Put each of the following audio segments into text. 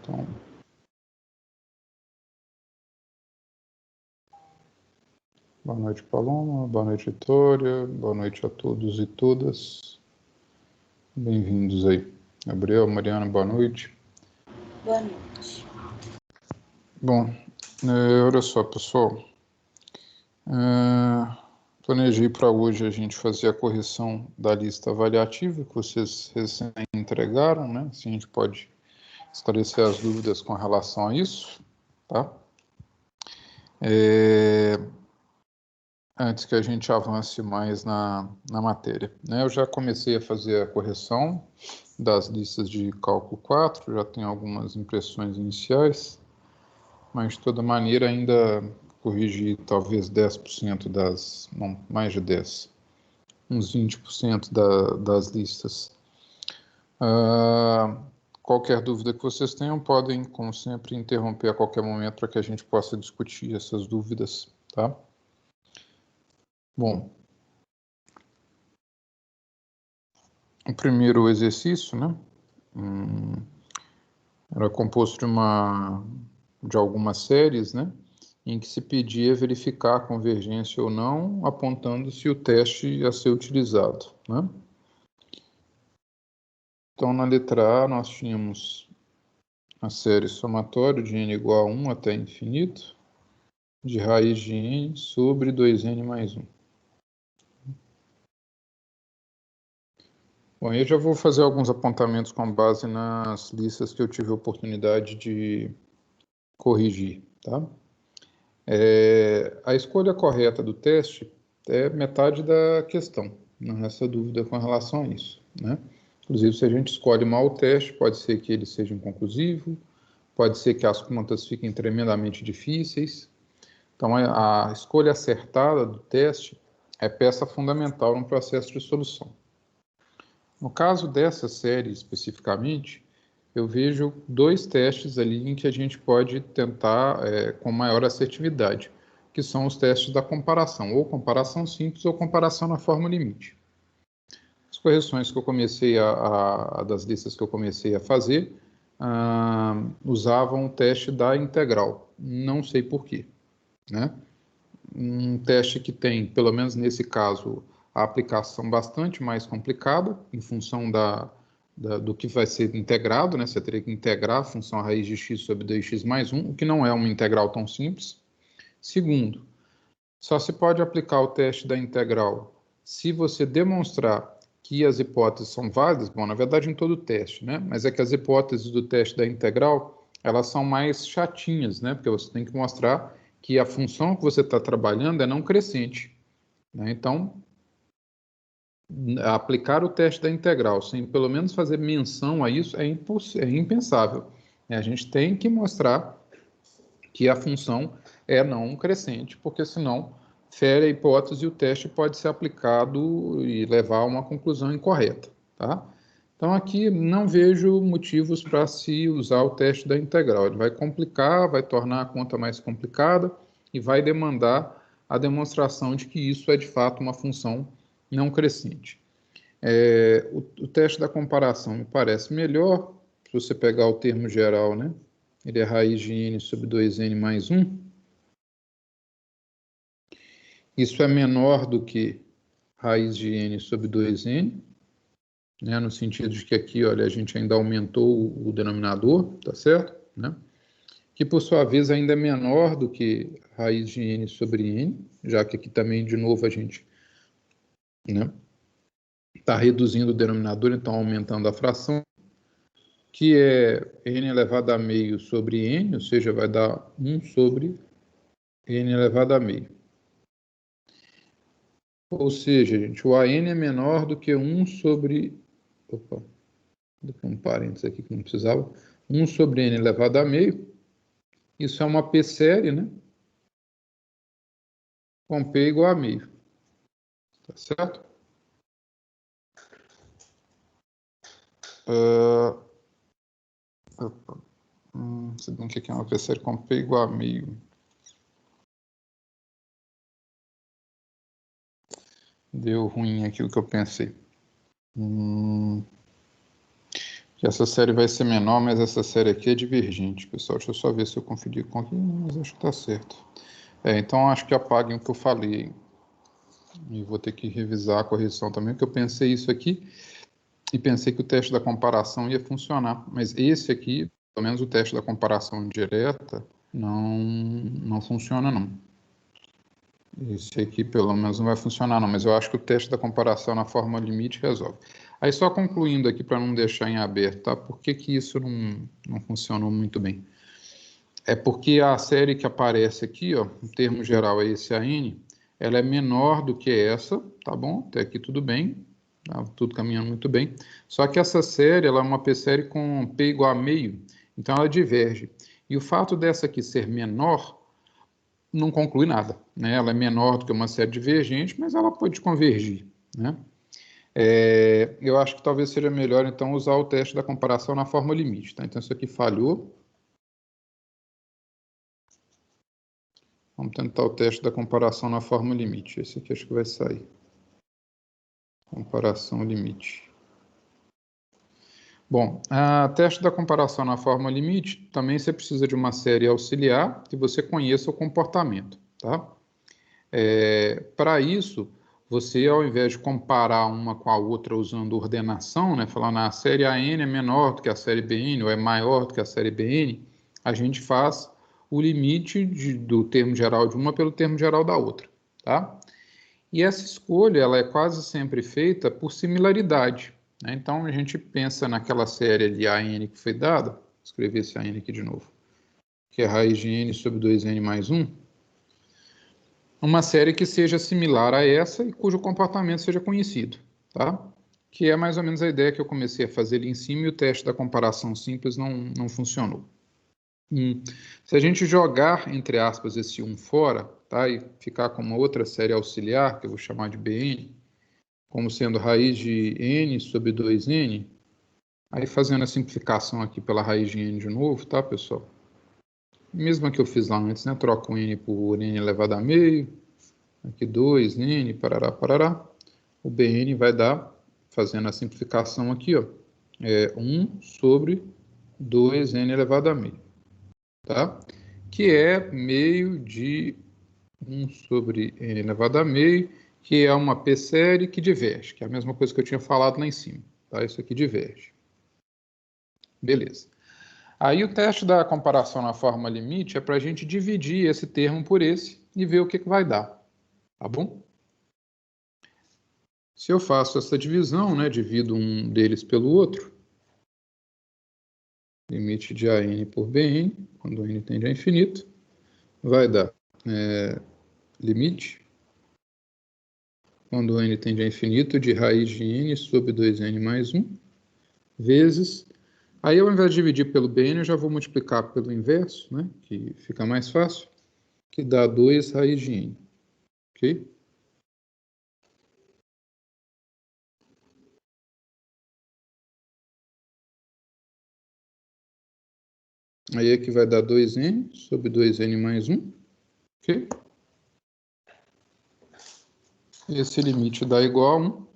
Então, boa noite, Paloma. Boa noite, Vitória. Boa noite a todos e todas. Bem-vindos aí. Gabriel, Mariana, boa noite. Boa noite. Bom, olha só, pessoal. Planejei para hoje a gente fazer a correção da lista avaliativa que vocês recém entregaram, né? Assim a gente pode esclarecer as dúvidas com relação a isso, tá? Antes que a gente avance mais na matéria, né? Eu já comecei a fazer a correção das listas de cálculo 4, já tenho algumas impressões iniciais, mas de toda maneira ainda corrigi talvez 10% das, não, mais de 10, uns 20% das listas. Qualquer dúvida que vocês tenham, podem, como sempre, interromper a qualquer momento para que a gente possa discutir essas dúvidas, tá? Bom, o primeiro exercício, né, era composto de algumas séries, né, em que se pedia verificar a convergência ou não, apontando-se o teste a ser utilizado, né? Então, na letra A, nós tínhamos a série somatória de n igual a 1 até infinito, de raiz de n sobre 2n mais 1. Bom, eu já vou fazer alguns apontamentos com base nas listas que eu tive a oportunidade de corrigir, tá? A escolha correta do teste é metade da questão, não resta dúvida com relação a isso, né? Inclusive, se a gente escolhe mal o teste, pode ser que ele seja inconclusivo, pode ser que as contas fiquem tremendamente difíceis. Então, a escolha acertada do teste é peça fundamental no processo de solução. No caso dessa série especificamente, eu vejo dois testes ali em que a gente pode tentar com maior assertividade, que são os testes da comparação, ou comparação simples ou comparação na forma limite. As correções que eu comecei das listas que eu comecei a fazer usavam o teste da integral, não sei porquê, né? Um teste que tem, pelo menos nesse caso, a aplicação bastante mais complicada, em função do que vai ser integrado, né? Você teria que integrar a função raiz de x sobre 2x mais 1, o que não é uma integral tão simples. Segundo, só se pode aplicar o teste da integral se você demonstrar que as hipóteses são válidas, bom, na verdade em todo teste, né? Mas é que as hipóteses do teste da integral, elas são mais chatinhas, né? Porque você tem que mostrar que a função que você está trabalhando é não crescente, né? Então, aplicar o teste da integral sem pelo menos fazer menção a isso é impensável. A gente tem que mostrar que a função é não crescente, porque senão fere a hipótese e o teste pode ser aplicado e levar a uma conclusão incorreta, tá? Então, aqui não vejo motivos para se usar o teste da integral. Ele vai complicar, vai tornar a conta mais complicada e vai demandar a demonstração de que isso é, de fato, uma função não crescente. O teste da comparação me parece melhor, se você pegar o termo geral, né? Ele é raiz de n sobre 2n mais 1. Isso é menor do que raiz de n sobre 2n, né, no sentido de que aqui, olha, a gente ainda aumentou o denominador, tá certo? Né? Que, por sua vez, ainda é menor do que raiz de n sobre n, já que aqui também, de novo, a gente, né, está reduzindo o denominador, então aumentando a fração, que é n elevado a meio sobre n, ou seja, vai dar 1 sobre n elevado a meio. Ou seja, gente, o AN é menor do que 1 sobre... Opa, vou um parênteses aqui que não precisava. 1 sobre n elevado a meio. Isso é uma p-série, né? Com p igual a meio. Tá certo? Se bem que aqui é uma p-série com p igual a meio. Deu ruim aqui o que eu pensei. que essa série vai ser menor, mas essa série aqui é divergente, pessoal. Deixa eu só ver se eu confundi com aqui, mas acho que está certo. Então acho que apaguem o que eu falei. E vou ter que revisar a correção também, porque eu pensei isso aqui e pensei que o teste da comparação ia funcionar. Mas esse aqui, pelo menos o teste da comparação direta, não funciona não. Esse aqui pelo menos não vai funcionar não, mas eu acho que o teste da comparação na fórmula limite resolve. Aí só concluindo aqui para não deixar em aberto, tá? Por que isso não funcionou muito bem? É porque a série que aparece aqui, ó, o termo geral é esse AN, ela é menor do que essa, tá bom? Até aqui tudo bem, tá? Tudo caminhando muito bem. Só que essa série, ela é uma p-série com P igual a meio, então ela diverge. E o fato dessa aqui ser menor não conclui nada, né? Ela é menor do que uma série divergente, mas ela pode convergir, né? Eu acho que talvez seja melhor, então, usar o teste da comparação na fórmula limite, tá? Então, isso aqui falhou. Vamos tentar o teste da comparação na fórmula limite. Esse aqui acho que vai sair. Comparação limite. Bom, a teste da comparação na fórmula limite, também você precisa de uma série auxiliar que você conheça o comportamento, tá? Para isso, você, ao invés de comparar uma com a outra usando ordenação, né, falar na série AN é menor do que a série BN ou é maior do que a série BN, a gente faz o limite do termo geral de uma pelo termo geral da outra, tá? E essa escolha, ela é quase sempre feita por similaridade, né? Então, a gente pensa naquela série ali, AN que foi dada, vou escrever esse AN aqui de novo, que é raiz de N sobre 2N mais 1, uma série que seja similar a essa e cujo comportamento seja conhecido, tá? Que é mais ou menos a ideia que eu comecei a fazer ali em cima e o teste da comparação simples não funcionou. Se a gente jogar, entre aspas, esse 1 fora, tá? E ficar com uma outra série auxiliar, que eu vou chamar de Bn, como sendo raiz de n sobre 2n, aí fazendo a simplificação aqui pela raiz de n de novo, tá, pessoal? Mesma que eu fiz lá antes, né? Troco n por n elevado a meio, aqui 2n, parará, parará. O Bn vai dar, fazendo a simplificação aqui, ó, 1 sobre 2n elevado a meio, tá? Que é meio de 1 sobre n elevado a meio, que é uma p-série que diverge, que é a mesma coisa que eu tinha falado lá em cima, tá? Isso aqui diverge. Beleza. Aí o teste da comparação na fórmula limite é para a gente dividir esse termo por esse e ver o que vai dar, tá bom? Se eu faço essa divisão, né, divido um deles pelo outro, limite de AN por BN, quando n tende a infinito, vai dar limite, quando n tende a infinito, de raiz de n sobre 2n mais 1, vezes... Aí, ao invés de dividir pelo BN, eu já vou multiplicar pelo inverso, né, que fica mais fácil, que dá 2 raiz de n, ok? Aí aqui vai dar 2n sobre 2n mais 1, ok? Esse limite dá igual a 1,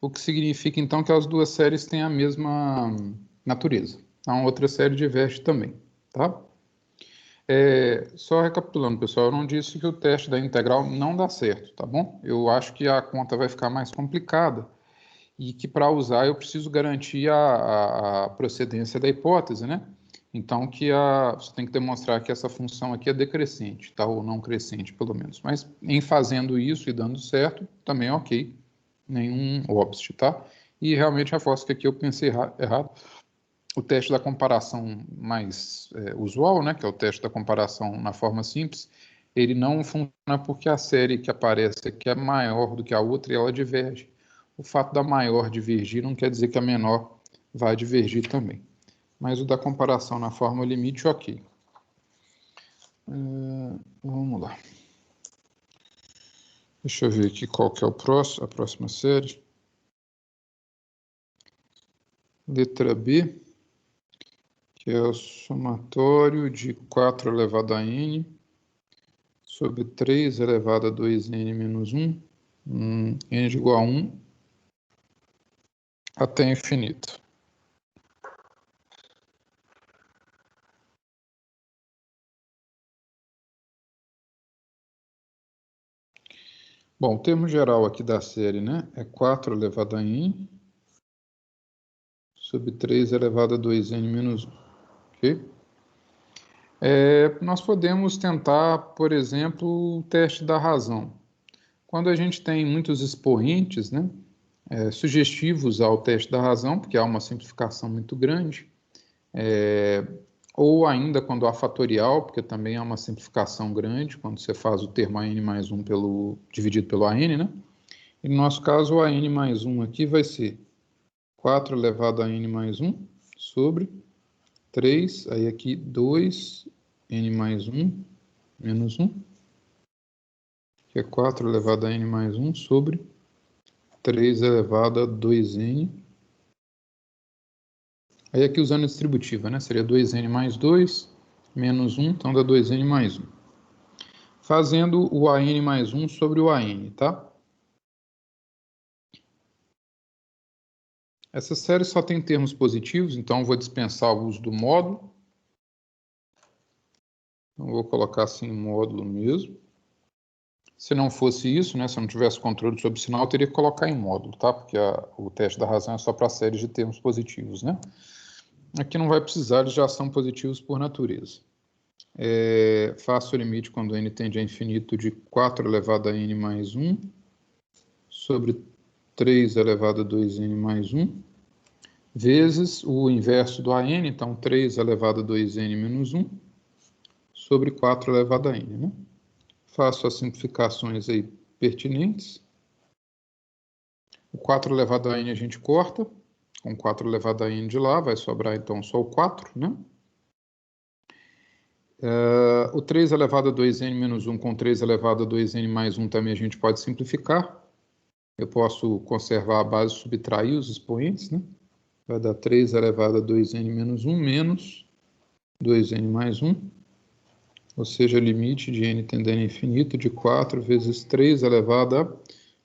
o que significa, então, que as duas séries têm a mesma natureza. A outra série diverge também, tá? Só recapitulando, pessoal, eu não disse que o teste da integral não dá certo, tá bom? Eu acho que a conta vai ficar mais complicada e que para usar eu preciso garantir a procedência da hipótese, né? Então, você tem que demonstrar que essa função aqui é decrescente, tá? Ou não crescente, pelo menos. Mas em fazendo isso e dando certo, também é ok. Nenhum obst, tá? E realmente reforço que aqui eu pensei errado. O teste da comparação mais usual, né? Que é o teste da comparação na forma simples, ele não funciona porque a série que aparece aqui é maior do que a outra e ela diverge. O fato da maior divergir não quer dizer que a menor vai divergir também. Mas o da comparação na forma limite, ok. Vamos lá. Deixa eu ver aqui qual que é a próxima série. Letra B, que é o somatório de 4 elevado a n sobre 3 elevado a 2n menos 1, n de igual a 1, até infinito. Bom, o termo geral aqui da série, né, é 4 elevado a n sobre 3 elevado a 2n menos 1, ok? Nós podemos tentar, por exemplo, o teste da razão. Quando a gente tem muitos expoentes, né, sugestivos ao teste da razão, porque há uma simplificação muito grande, ou ainda quando há fatorial, porque também há uma simplificação grande, quando você faz o termo an mais 1 dividido pelo an, né? E no nosso caso, o an mais 1 aqui vai ser 4 elevado a n mais 1 sobre 3, aí aqui 2, n mais 1, menos 1, que é 4 elevado a n mais 1 sobre 3 elevado a 2n. Aí aqui usando a distributiva, né? Seria 2n mais 2, menos 1, então dá 2n mais 1. Fazendo o an mais 1 sobre o an, tá? Essa série só tem termos positivos, então vou dispensar o uso do módulo. Então, vou colocar assim módulo mesmo. Se não fosse isso, né, se eu não tivesse controle sobre o sinal, eu teria que colocar em módulo, tá? Porque o teste da razão é só para séries de termos positivos, né? Aqui não vai precisar, eles já são positivos por natureza. Faço o limite quando n tende a infinito de 4 elevado a n mais 1 sobre 3 elevado a 2n mais 1 vezes o inverso do an, então 3 elevado a 2n menos 1 sobre 4 elevado a n, né? Faço as simplificações aí pertinentes. O 4 elevado a n a gente corta, com 4 elevado a n de lá, vai sobrar então só o 4, né? O 3 elevado a 2n menos 1 com 3 elevado a 2n mais 1 também a gente pode simplificar. Eu posso conservar a base e subtrair os expoentes, né? Vai dar 3 elevado a 2n menos 1 menos 2n mais 1. Ou seja, limite de n tendendo a infinito de 4 vezes 3 elevado a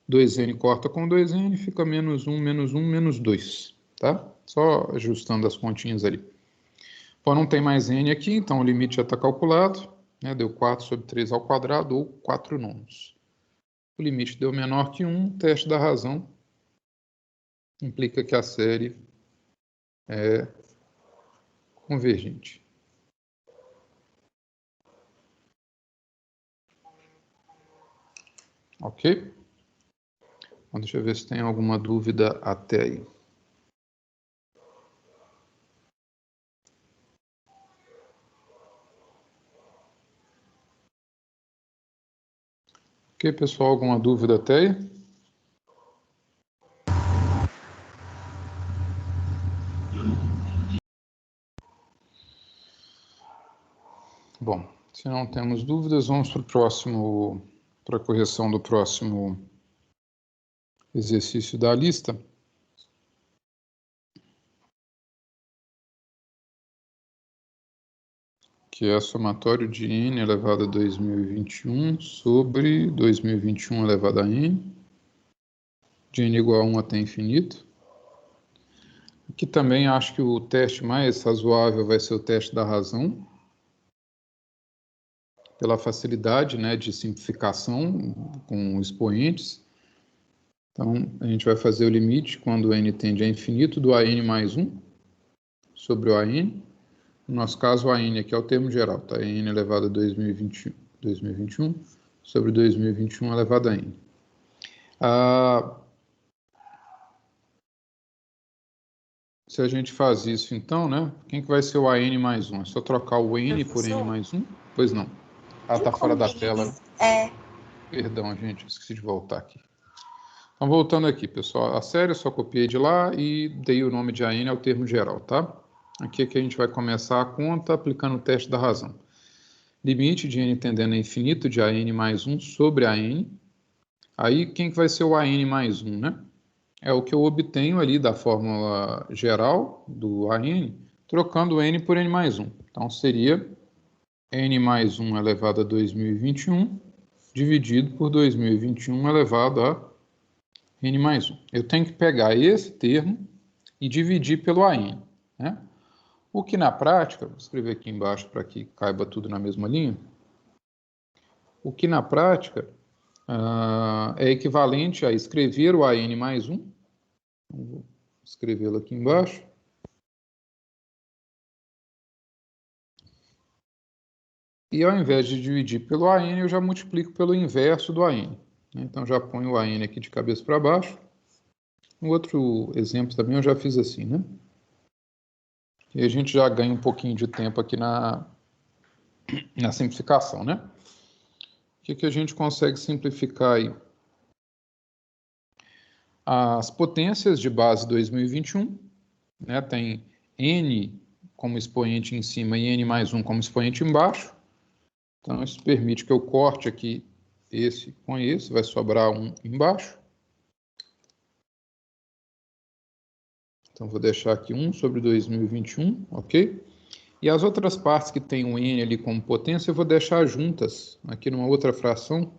2n corta com 2n, fica menos 1, menos 1, menos 2, tá? Só ajustando as continhas ali. Bom, não tem mais n aqui, então o limite já está calculado, né? Deu 4 sobre 3 ao quadrado, ou 4 nonos. O limite deu menor que 1, teste da razão implica que a série é convergente. Ok? Então, deixa eu ver se tem alguma dúvida até aí. Ok, pessoal, alguma dúvida até aí? Bom, se não temos dúvidas, vamos para a correção do próximo exercício da lista. Que é somatório de n elevado a 2021 sobre 2021 elevado a n, de n igual a 1 até infinito. Aqui também acho que o teste mais razoável vai ser o teste da razão, pela facilidade, né, de simplificação com expoentes. Então, a gente vai fazer o limite quando n tende a infinito do an mais 1 sobre o an. No nosso caso, o an aqui é o termo geral, tá? N elevado a 2021 sobre 2021 elevado a n. Se a gente faz isso, então, né? Quem que vai ser o an mais 1? É só trocar o n por n mais 1? Pois não. Tá fora da tela, né? Perdão, gente, esqueci de voltar aqui. Então, voltando aqui, pessoal. A série eu só copiei de lá e dei o nome de an ao termo geral, tá? Aqui é que a gente vai começar a conta aplicando o teste da razão. Limite de n tendendo a infinito de an mais 1 sobre an. Aí, quem que vai ser o an mais 1, né? É o que eu obtenho ali da fórmula geral do an, trocando n por n mais 1. Então, seria n mais 1 elevado a 2021, dividido por 2021 elevado a n mais 1. Eu tenho que pegar esse termo e dividir pelo an, né? O que na prática, vou escrever aqui embaixo para que caiba tudo na mesma linha. O que na prática é equivalente a escrever o AN mais 1. Vou escrevê-lo aqui embaixo. E ao invés de dividir pelo AN, eu já multiplico pelo inverso do AN. Então, já ponho o AN aqui de cabeça para baixo. Um outro exemplo também eu já fiz assim, né? E a gente já ganha um pouquinho de tempo aqui na simplificação, né? O que a gente consegue simplificar aí? As potências de base 2021, né? Tem N como expoente em cima e N mais 1 como expoente embaixo. Então, isso permite que eu corte aqui esse com esse, vai sobrar um embaixo. Então, vou deixar aqui 1 sobre 2021, ok? E as outras partes que tem o N ali como potência, eu vou deixar juntas, aqui numa outra fração,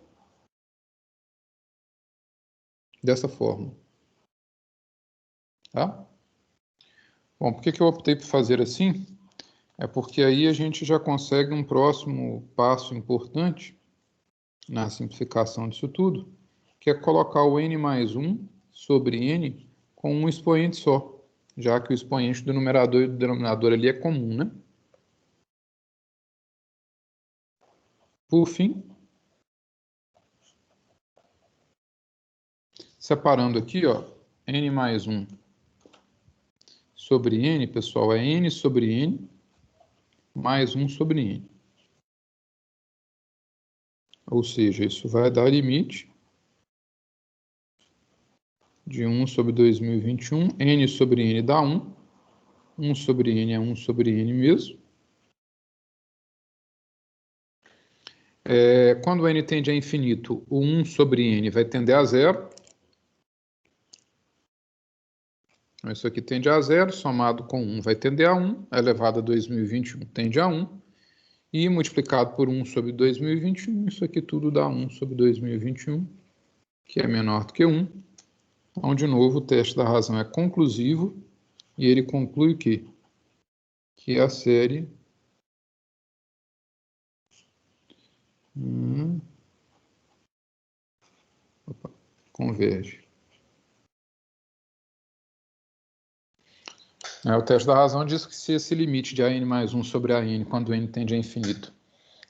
dessa forma. Tá? Bom, por que eu optei por fazer assim? É porque aí a gente já consegue um próximo passo importante na simplificação disso tudo, que é colocar o N mais 1 sobre N com um expoente só, já que o expoente do numerador e do denominador ali é comum, né? Por fim, separando aqui, ó, N mais 1 sobre N, pessoal, é N sobre N mais 1 sobre N. Ou seja, isso vai dar limite de 1 sobre 2021, N sobre N dá 1, 1 sobre N é 1 sobre N mesmo. Quando N tende a infinito, o 1 sobre N vai tender a zero. Então, isso aqui tende a zero, somado com 1 vai tender a 1, elevado a 2021 tende a 1, e multiplicado por 1 sobre 2021, isso aqui tudo dá 1 sobre 2021, que é menor do que 1. Então, de novo, o teste da razão é conclusivo, e ele conclui que a série converge. O teste da razão diz que se esse limite de AN mais 1 sobre AN, quando N tende a infinito,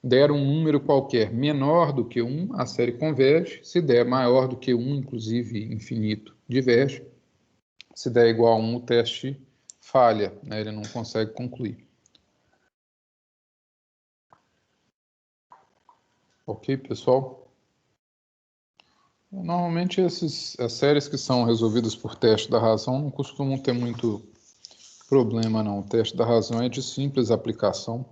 der um número qualquer menor do que 1, a série converge. Se der maior do que 1, inclusive infinito, diverge. Se der igual a 1, o teste falha, né? Ele não consegue concluir. Ok, pessoal? Normalmente as séries que são resolvidas por teste da razão não costumam ter muito problema, não. O teste da razão é de simples aplicação.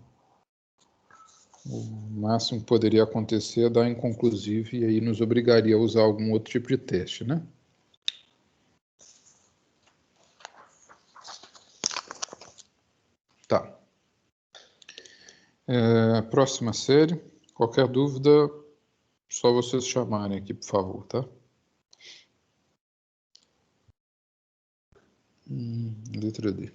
O máximo que poderia acontecer é dar inconclusivo e aí nos obrigaria a usar algum outro tipo de teste, né? Tá. Próxima série. Qualquer dúvida, só vocês chamarem aqui, por favor, tá? Letra D.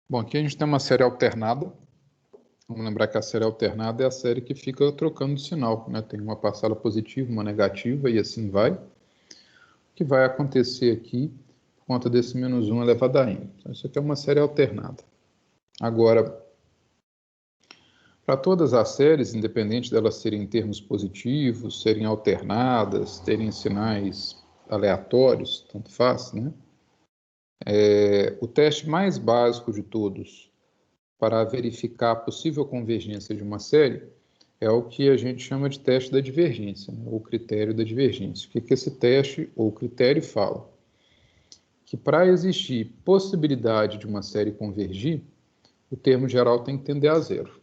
Bom, aqui a gente tem uma série alternada. Vamos lembrar que a série alternada é a série que fica trocando de sinal, né? Tem uma parcela positiva, uma negativa e assim vai. O que vai acontecer aqui por conta desse menos 1 elevado a n. Então, isso aqui é uma série alternada. Agora, para todas as séries, independente delas serem em termos positivos, serem alternadas, terem sinais aleatórios, tanto faz, né? O teste mais básico de todos para verificar a possível convergência de uma série é o que a gente chama de teste da divergência, né? Ou critério da divergência. O que esse teste ou critério fala? Que para existir possibilidade de uma série convergir, o termo geral tem que tender a zero.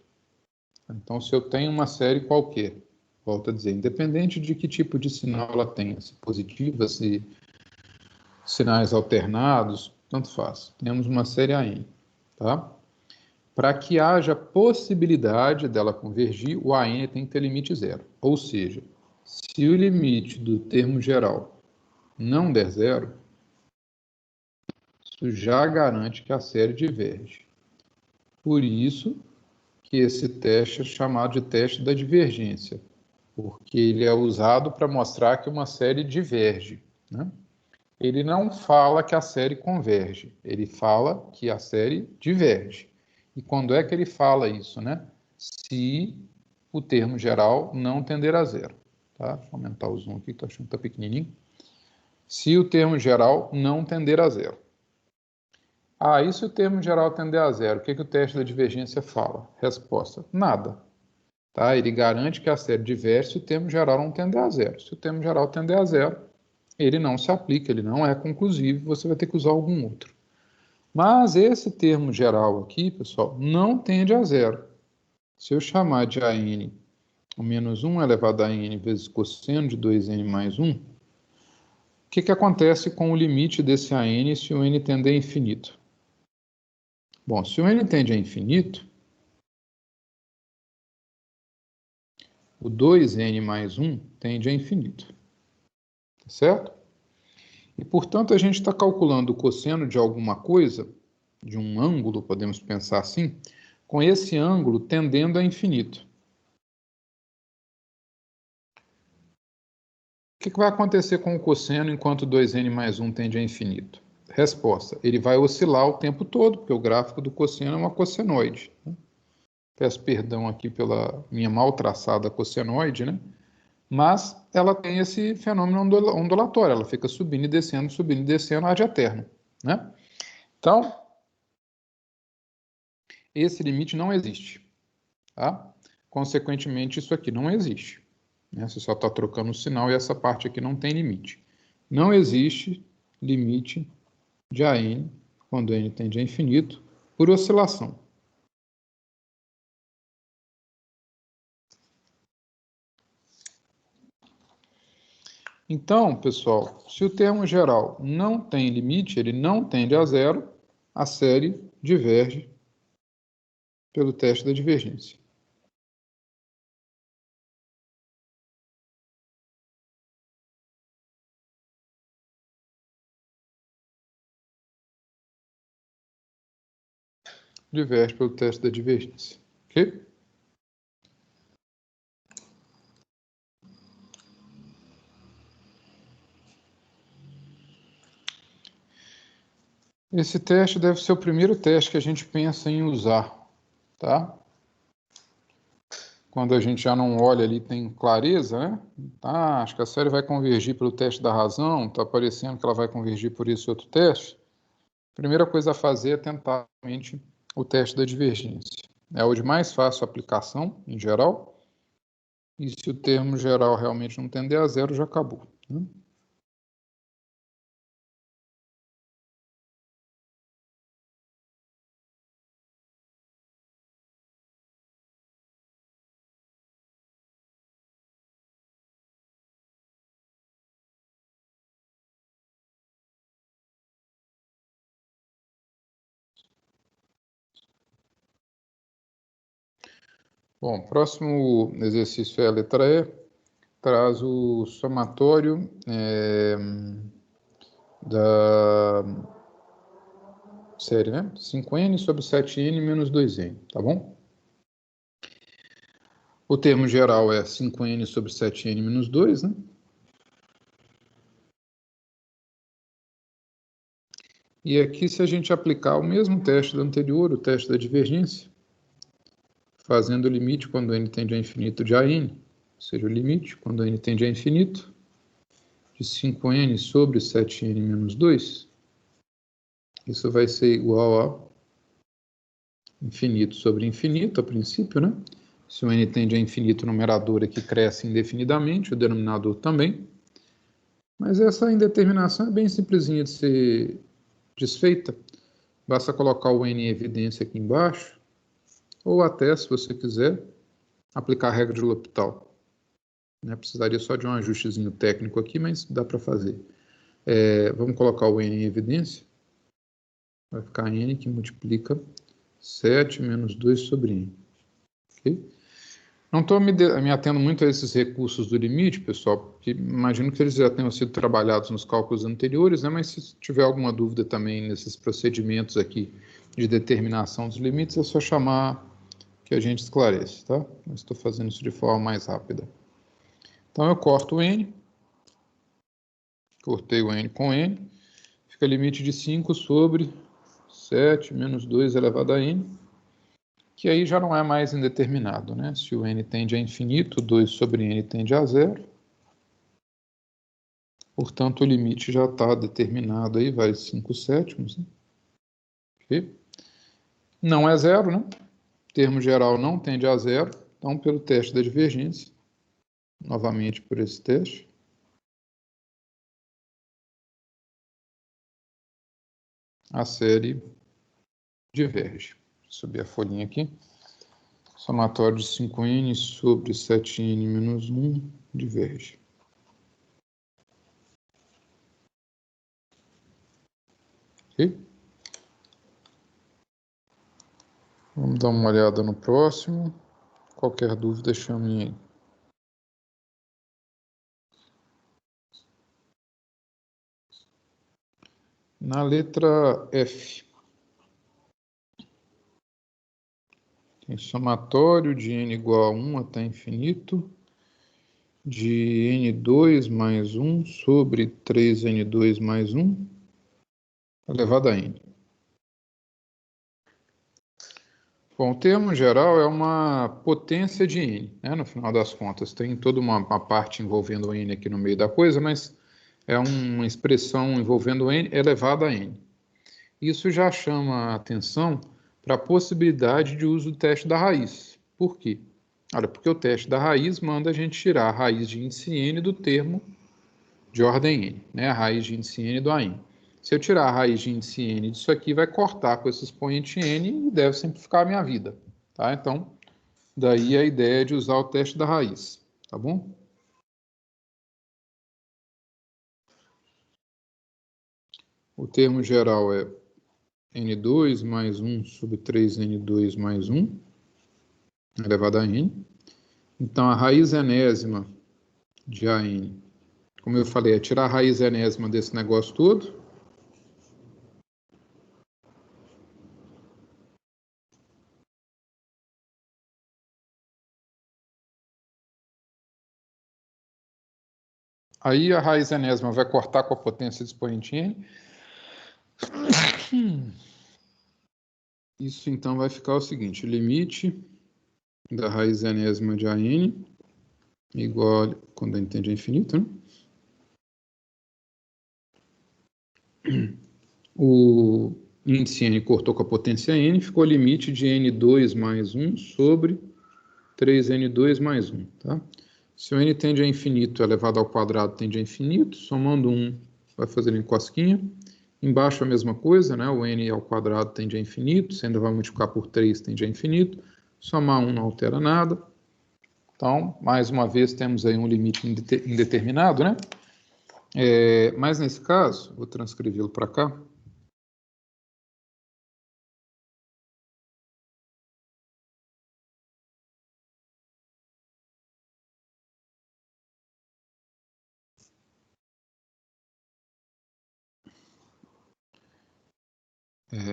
Então, se eu tenho uma série qualquer, volto a dizer, independente de que tipo de sinal ela tenha, se positiva, se sinais alternados, tanto faz. Temos uma série AN, tá? Para que haja possibilidade dela convergir, o AN tem que ter limite zero. Ou seja, Se o limite do termo geral não der zero, isso já garante que a série diverge. Por isso que esse teste é chamado de teste da divergência, porque ele é usado para mostrar que uma série diverge, né? Ele não fala que a série converge, ele fala que a série diverge. E quando é que ele fala isso, né? Se o termo geral não tender a zero. Tá? Deixa eu aumentar o zoom aqui, estou achando que está pequenininho. Se o termo geral não tender a zero. E se o termo geral tender a zero, o que o teste da divergência fala? Resposta, nada. Tá? Ele garante que a série diverge se o termo geral não tender a zero. Se o termo geral tender a zero, ele não se aplica, ele não é conclusivo, você vai ter que usar algum outro. Mas esse termo geral aqui, pessoal, não tende a zero. Se eu chamar de AN o menos 1 elevado a n vezes cosseno de 2n mais 1, o que acontece com o limite desse AN se o n tender a infinito? Bom, se o n tende a infinito, o 2n mais 1 tende a infinito. Tá certo? E, portanto, a gente está calculando o cosseno de alguma coisa, de um ângulo, podemos pensar assim, com esse ângulo tendendo a infinito. O que vai acontecer com o cosseno enquanto 2n mais 1 tende a infinito? Resposta, ele vai oscilar o tempo todo, porque o gráfico do cosseno é uma cossenoide. Peço perdão aqui pela minha mal traçada cossenoide, né? Mas ela tem esse fenômeno ondulatório, ela fica subindo e descendo ad eterno, né? Então, esse limite não existe, tá? Consequentemente, isso aqui não existe, né? Você só está trocando o sinal e essa parte aqui não tem limite. Não existe limite de AN, quando n tende a infinito, por oscilação. Então, pessoal, se o termo geral não tem limite, ele não tende a zero, a série diverge pelo teste da divergência. Diverge pelo teste da divergência. Ok? Esse teste deve ser o primeiro teste que a gente pensa em usar, tá? Quando a gente já não olha ali, tem clareza, né? Tá, acho que a série vai convergir pelo teste da razão, está parecendo que ela vai convergir por esse outro teste. A primeira coisa a fazer é tentar realmente o teste da divergência. É o de mais fácil aplicação, em geral, e se o termo geral realmente não tender a zero, já acabou, né? Bom, próximo exercício é a letra E, traz o somatório da série, né? 5n sobre 7n menos 2n, tá bom? O termo geral é 5n sobre 7n menos 2, né? E aqui, se a gente aplicar o mesmo teste do anterior, o teste da divergência, fazendo o limite quando n tende a infinito de AN, ou seja, o limite quando n tende a infinito, de 5n sobre 7n menos 2, isso vai ser igual a infinito sobre infinito, a princípio, né? Se o n tende a infinito, o numerador aqui cresce indefinidamente, o denominador também. Mas essa indeterminação é bem simplesinha de ser desfeita. Basta colocar o n em evidência aqui embaixo, ou até, se você quiser, aplicar a regra de L'Hopital. Precisaria só de um ajustezinho técnico aqui, mas dá para fazer. Vamos colocar o n em evidência. Vai ficar n que multiplica 7 menos 2 sobre n. Okay? Não estou me atendo muito a esses recursos do limite, pessoal, porque imagino que eles já tenham sido trabalhados nos cálculos anteriores, né? Mas se tiver alguma dúvida também nesses procedimentos aqui de determinação dos limites, é só chamar que a gente esclarece, tá? Eu estou fazendo isso de forma mais rápida. Então, eu corto o n, cortei o n com n, fica limite de 5 sobre 7 menos 2 elevado a n, que aí já não é mais indeterminado, né? Se o n tende a infinito, 2 sobre n tende a zero. Portanto, o limite já está determinado aí, vai 5 sétimos. Né? Okay? Não é zero, né? O termo geral não tende a zero. Então, pelo teste da divergência, novamente por esse teste, a série diverge. Vou subir a folhinha aqui. Somatório de 5n sobre 7n menos 1 diverge. Ok? Vamos dar uma olhada no próximo. Qualquer dúvida, chame aí. Na letra F, tem somatório de n igual a 1 até infinito, de n2 mais 1 sobre 3n2 mais 1, elevado a n. Bom, o termo geral é uma potência de n, né? No final das contas. Tem toda uma parte envolvendo n aqui no meio da coisa, mas é uma expressão envolvendo n elevado a n. Isso já chama a atenção para a possibilidade de uso do teste da raiz. Por quê? Olha, porque o teste da raiz manda a gente tirar a raiz de índice n do termo de ordem n, né? A raiz de índice n do AN. Se eu tirar a raiz de índice n disso aqui, vai cortar com esse expoente n e deve simplificar a minha vida. Tá? Então, daí a ideia de usar o teste da raiz. Tá bom? O termo geral é n2 mais 1 sobre 3n2 mais 1, elevado a n. Então, a raiz enésima de AN, como eu falei, é tirar a raiz enésima desse negócio todo. Aí a raiz enésima vai cortar com a potência de expoente n. Isso então vai ficar o seguinte, limite da raiz enésima de AN igual, quando a n tende a infinito, né? O índice n cortou com a potência n, ficou limite de n2 mais 1 sobre 3n2 mais 1, tá? Se o n tende a infinito elevado ao quadrado tende a infinito, somando 1 vai fazer em cosquinha. Embaixo a mesma coisa, né? O n ao quadrado tende a infinito, você ainda vai multiplicar por 3 tende a infinito. Somar 1 não altera nada. Então, mais uma vez, temos aí um limite indeterminado, né? Mas nesse caso, vou transcrevê-lo para cá.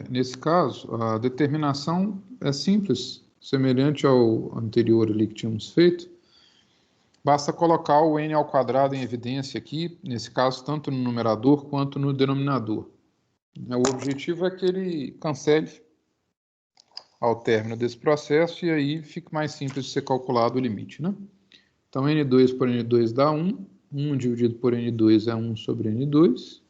Nesse caso, a determinação é simples, semelhante ao anterior ali que tínhamos feito. Basta colocar o n ao quadrado em evidência aqui, nesse caso, tanto no numerador quanto no denominador. O objetivo é que ele cancele ao término desse processo e aí fica mais simples de ser calculado o limite, né? Então, n2 por n2 dá 1. 1 dividido por n2 é 1 sobre n2.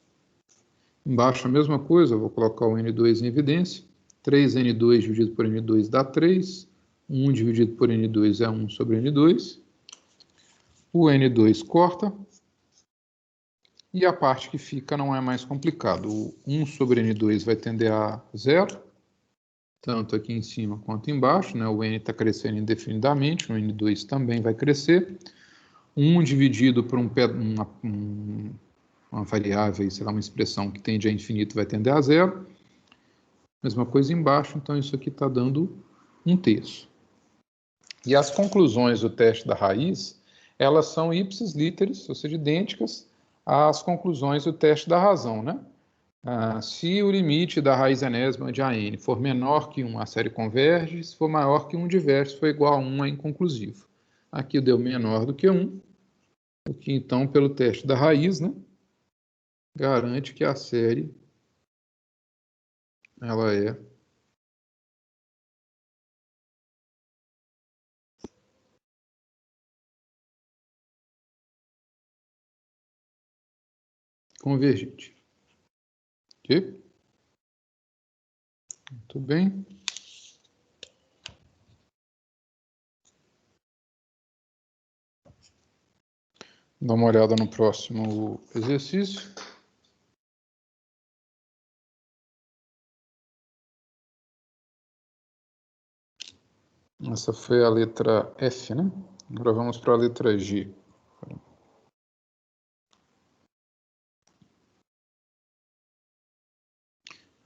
Embaixo a mesma coisa, vou colocar o n2 em evidência. 3n2 dividido por n2 dá 3. 1 dividido por n2 é 1 sobre n2. O n2 corta. E a parte que fica não é mais complicado. O 1 sobre n2 vai tender a zero, tanto aqui em cima quanto embaixo, né? O n está crescendo indefinidamente, o n2 também vai crescer. 1 dividido por uma variável, sei lá, uma expressão que tende a infinito vai tender a zero. Mesma coisa embaixo, então isso aqui está dando 1/3. E as conclusões do teste da raiz, elas são ipsis literis, ou seja, idênticas às conclusões do teste da razão, né? Se o limite da raiz enésima de AN for menor que 1, a série converge. Se for maior que 1, diverge. Se for igual a 1, é inconclusivo. Aqui deu menor do que 1, o que então, pelo teste da raiz, né, garante que a série ela é convergente. Ok? Muito bem. Dá uma olhada no próximo exercício. Essa foi a letra F, né? Agora vamos para a letra G.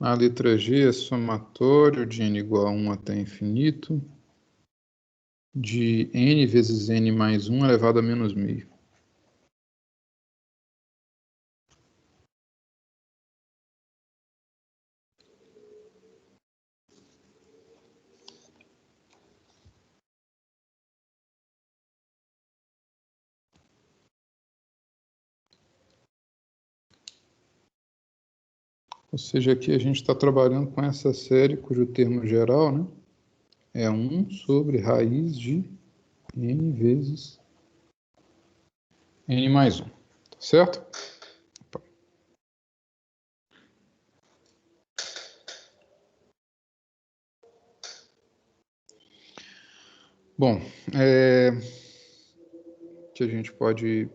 A letra G é somatório de n igual a 1 até infinito de n vezes n mais 1 elevado a menos meio. Ou seja, aqui a gente está trabalhando com essa série cujo termo geral, né, é 1 sobre raiz de n vezes n mais 1. Tá certo? Bom, que a gente pode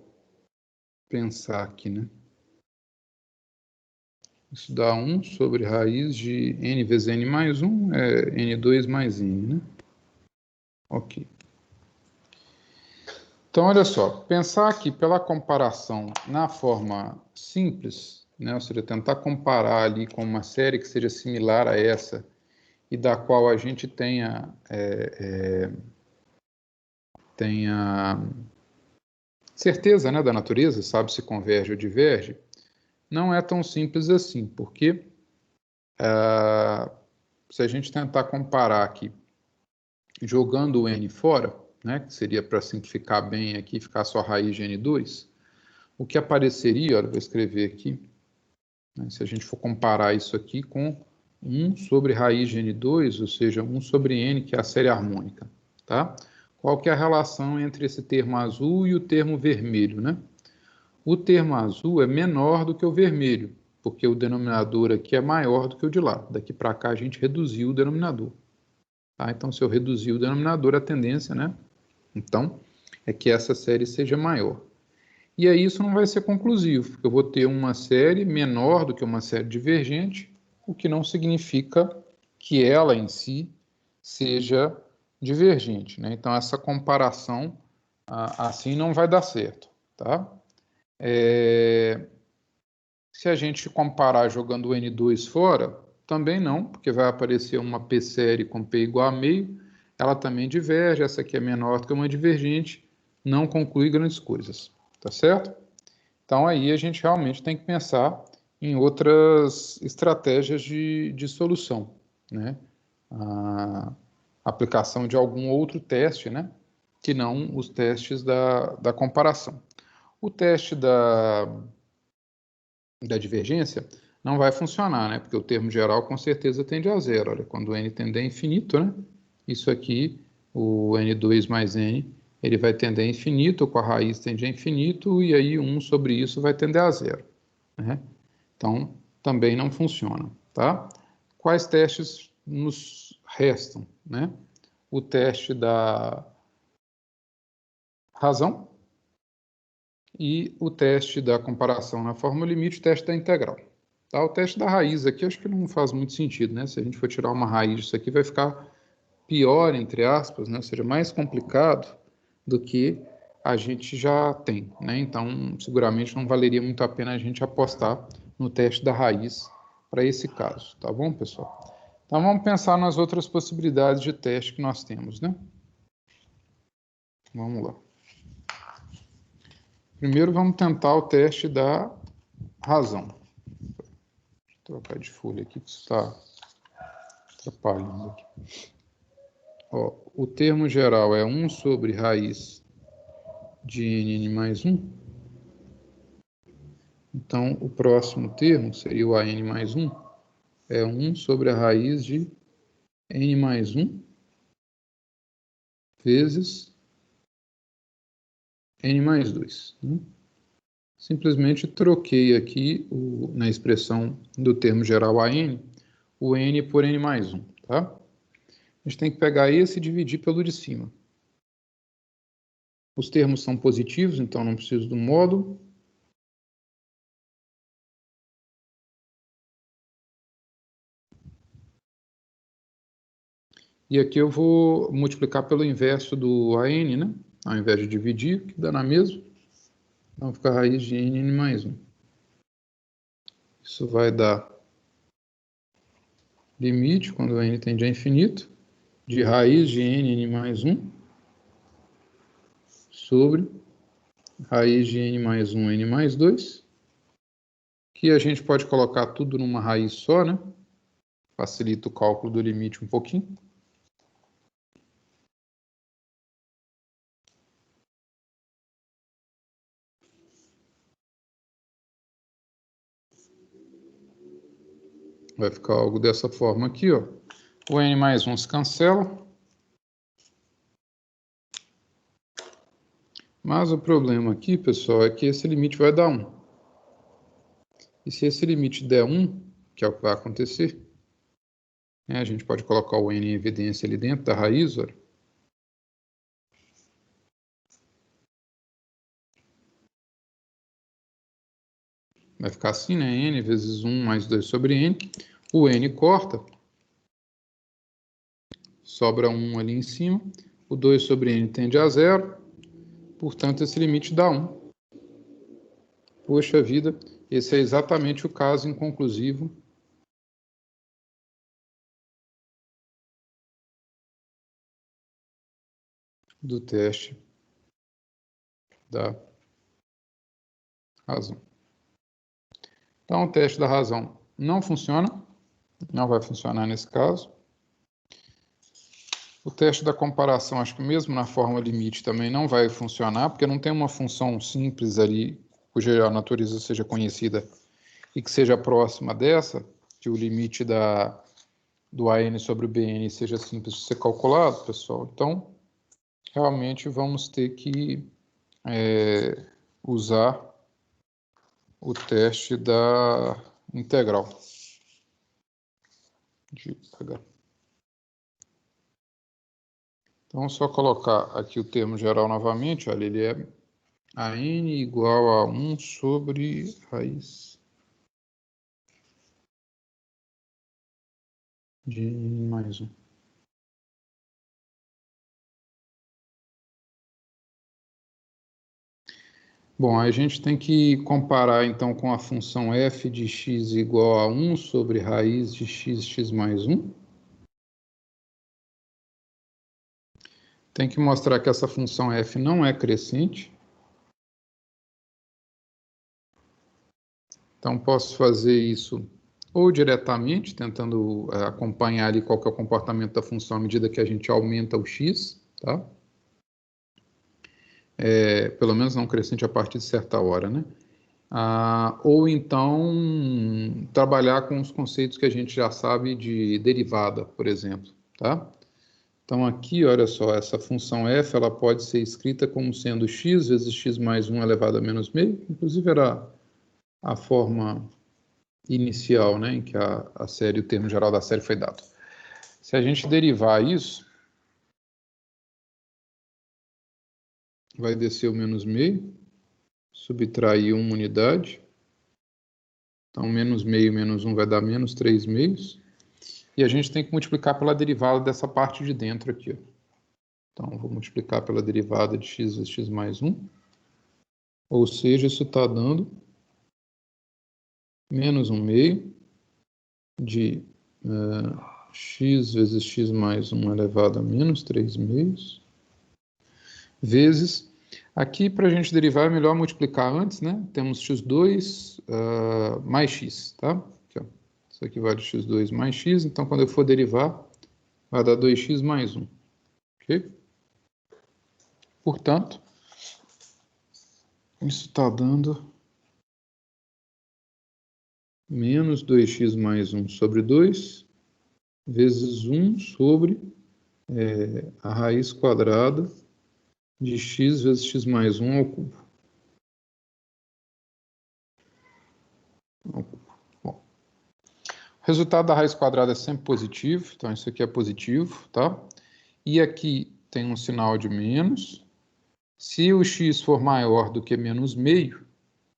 pensar aqui, né? Isso dá 1 sobre raiz de n vezes n mais 1, é n2 mais n, né? Ok. Então, olha só, pensar aqui pela comparação na forma simples, né? Ou seja, tentar comparar ali com uma série que seja similar a essa e da qual a gente tenha certeza, né, da natureza, sabe se converge ou diverge, não é tão simples assim, porque se a gente tentar comparar aqui, jogando o n fora, né, que seria para simplificar bem aqui, ficar só raiz de n2, o que apareceria, olha, vou escrever aqui, né, se a gente for comparar isso aqui com 1 sobre raiz de n2, ou seja, 1 sobre n, que é a série harmônica, tá? Qual que é a relação entre esse termo azul e o termo vermelho, né? O termo azul é menor do que o vermelho, porque o denominador aqui é maior do que o de lá. Daqui para cá a gente reduziu o denominador. Tá? Então, se eu reduzir o denominador, a tendência, né? Então, é que essa série seja maior. E aí isso não vai ser conclusivo, porque eu vou ter uma série menor do que uma série divergente, o que não significa que ela em si seja divergente, né? Então, essa comparação assim não vai dar certo, tá? Se a gente comparar jogando o N2 fora, também não, porque vai aparecer uma P-série com P igual a meio, ela também diverge, essa aqui é menor do que uma divergente, não conclui grandes coisas, tá certo? Então aí a gente realmente tem que pensar em outras estratégias de solução, né? A aplicação de algum outro teste, né? Que não os testes da comparação. O teste da divergência não vai funcionar, né? Porque o termo geral com certeza tende a zero. Olha, quando o n tender a infinito, né? Isso aqui, o n2 mais n, ele vai tender a infinito, com a raiz tende a infinito, e aí 1 sobre isso vai tender a zero, né? Então, também não funciona, tá? Quais testes nos restam, né? O teste da razão e o teste da comparação na fórmula limite, o teste da integral. Tá? O teste da raiz aqui acho que não faz muito sentido, né? Se a gente for tirar uma raiz disso aqui, vai ficar pior, entre aspas, né? Ou seja, mais complicado do que a gente já tem, né? Então, seguramente não valeria muito a pena a gente apostar no teste da raiz para esse caso, tá bom, pessoal? Então, vamos pensar nas outras possibilidades de teste que nós temos, né? Vamos lá. Primeiro vamos tentar o teste da razão. Vou trocar de folha aqui, que está atrapalhando aqui. Ó, o termo geral é 1 sobre raiz de n mais 1. Então, o próximo termo seria o an mais 1. É 1 sobre a raiz de n mais 1 vezes n mais 2. Né? Simplesmente troquei aqui na expressão do termo geral an, o n por n mais 1. Tá? A gente tem que pegar esse e dividir pelo de cima. Os termos são positivos, então não preciso do módulo. E aqui eu vou multiplicar pelo inverso do an, né? Ao invés de dividir, que dá na mesma. Então fica a raiz de n mais 1. Isso vai dar limite, quando n tende a infinito, de raiz de n mais 1 sobre raiz de n mais 1, n mais 2, que a gente pode colocar tudo numa raiz só, né? Facilita o cálculo do limite um pouquinho. Vai ficar algo dessa forma aqui, ó. O n mais 1 se cancela. Mas o problema aqui, pessoal, é que esse limite vai dar 1. E se esse limite der 1, que é o que vai acontecer, né, a gente pode colocar o n em evidência ali dentro da raiz, olha. Vai ficar assim, né? N vezes 1 mais 2 sobre n. O n corta. Sobra 1 ali em cima. O 2 sobre n tende a 0. Portanto, esse limite dá 1. Poxa vida, esse é exatamente o caso inconclusivo do teste da razão. Então, o teste da razão não funciona. Não vai funcionar nesse caso. O teste da comparação, acho que mesmo na forma limite também não vai funcionar, porque não tem uma função simples ali, cuja natureza seja conhecida e que seja próxima dessa, que o limite do AN sobre o BN seja simples de ser calculado, pessoal. Então, realmente vamos ter que usar o teste da integral de H. Então, só colocar aqui o termo geral novamente, olha, ele é a n igual a 1 sobre raiz de n mais 1. Bom, a gente tem que comparar, então, com a função f de x igual a 1 sobre raiz de x mais 1. Tem que mostrar que essa função f não é crescente. Então, posso fazer isso ou diretamente, tentando acompanhar ali qual que é o comportamento da função à medida que a gente aumenta o x, tá? Pelo menos não crescente a partir de certa hora, né? Ou então trabalhar com os conceitos que a gente já sabe de derivada, por exemplo, tá? Então aqui, olha só, essa função f, ela pode ser escrita como sendo x vezes x mais 1 elevado a menos meio, inclusive era a forma inicial, né, em que a série, o termo geral da série foi dado. Se a gente derivar isso, vai descer o menos meio, subtrair 1 unidade, então menos meio menos 1 vai dar menos 3 meios, e a gente tem que multiplicar pela derivada dessa parte de dentro aqui, ó. Então, vou multiplicar pela derivada de x vezes x mais 1. Ou seja, isso está dando menos 1 meio de x vezes x mais 1 elevado a menos 3 meios. vezes... Aqui, para a gente derivar, é melhor multiplicar antes, né? Temos x2 mais x, tá? Aqui, ó. Isso aqui vale x2 mais x, então quando eu for derivar, vai dar 2x mais 1, ok? Portanto, isso está dando menos 2x mais 1 sobre 2, vezes 1 sobre a raiz quadrada de x vezes x mais 1 ao cubo. Bom, o resultado da raiz quadrada é sempre positivo, então isso aqui é positivo, tá? E aqui tem um sinal de menos. Se o x for maior do que menos meio,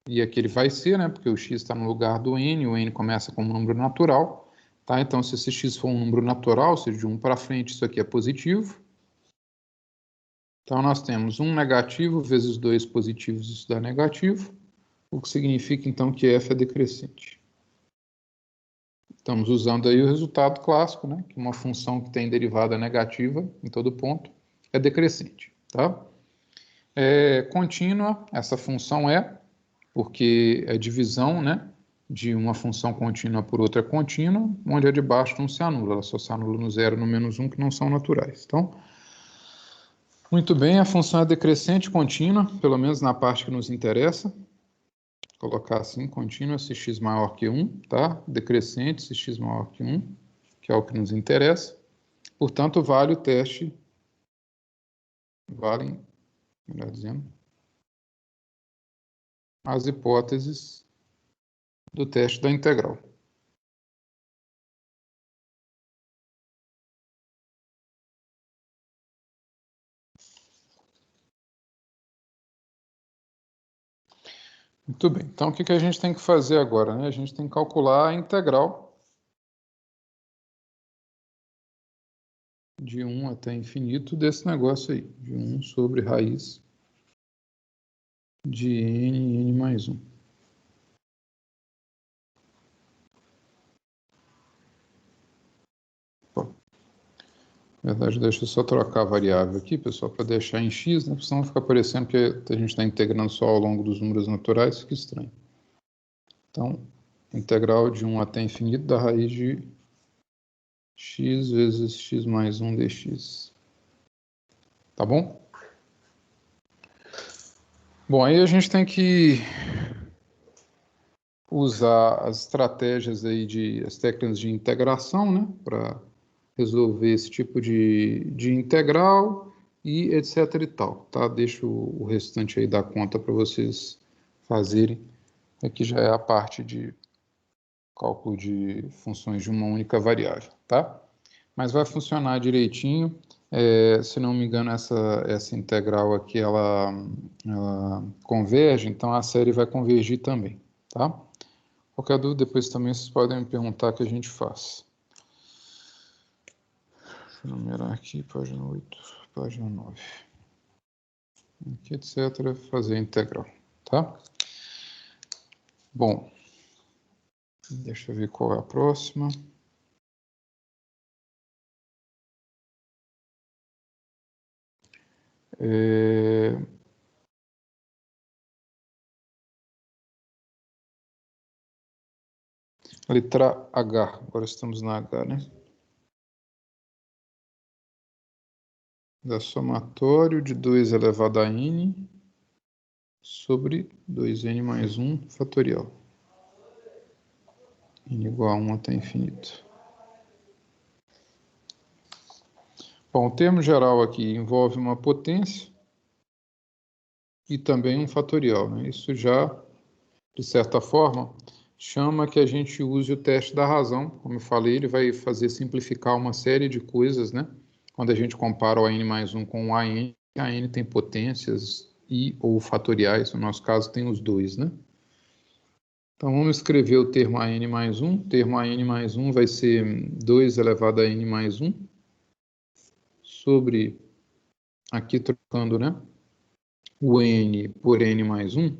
e aqui ele vai ser, né? Porque o x está no lugar do n, o n começa como número natural, tá? Então, se esse x for um número natural, ou seja, de 1 para frente, isso aqui é positivo. Então, nós temos 1 negativo vezes 2 positivos, isso dá negativo, o que significa, então, que f é decrescente. Estamos usando aí o resultado clássico, né? Que uma função que tem derivada negativa em todo ponto é decrescente, tá? Contínua, essa função porque é divisão, né? De uma função contínua por outra contínua, onde a de baixo não se anula, ela só se anula no 0 e no menos 1, que não são naturais. Então, muito bem, a função é decrescente contínua, pelo menos na parte que nos interessa. Vou colocar assim, contínua, se x maior que 1, tá? Decrescente, se x maior que 1, que é o que nos interessa. Portanto, vale o teste, valem, melhor dizendo, as hipóteses do teste da integral. Muito bem, então o que a gente tem que fazer agora, né? A gente tem que calcular a integral de 1 até infinito desse negócio aí, de 1 sobre raiz de n mais 1. Bom, na verdade, deixa eu só trocar a variável aqui, pessoal, para deixar em x, né? Porque senão fica parecendo que a gente está integrando só ao longo dos números naturais, fica estranho. Então, integral de 1 até infinito da raiz de x vezes x mais 1 dx. Tá bom? Bom, aí a gente tem que usar as estratégias aí as técnicas de integração, né, para resolver esse tipo de integral e etc e tal, tá? Deixo o restante aí da conta para vocês fazerem. Aqui já é a parte de cálculo de funções de uma única variável, tá? Mas vai funcionar direitinho. Se não me engano, essa integral aqui, ela converge, então a série vai convergir também, tá? Qualquer dúvida, depois também vocês podem me perguntar que a gente faz. Deixa eu numerar aqui, página 8, página 9. Aqui, etc. Fazer a integral, tá? Bom, deixa eu ver qual é a próxima. Letra H, agora estamos na H, né? Da somatório de 2 elevado a n sobre 2n mais 1 fatorial. N igual a 1 até infinito. Bom, o termo geral aqui envolve uma potência e também um fatorial, né? Isso já, de certa forma, chama que a gente use o teste da razão. Como eu falei, ele vai fazer simplificar uma série de coisas, né? Quando a gente compara o n mais 1 com o a n tem potências e ou fatoriais, no nosso caso tem os dois, né? Então, vamos escrever o termo a n mais 1. O termo a n mais 1 vai ser 2 elevado a n mais 1 sobre, aqui trocando, né? O n por n mais 1.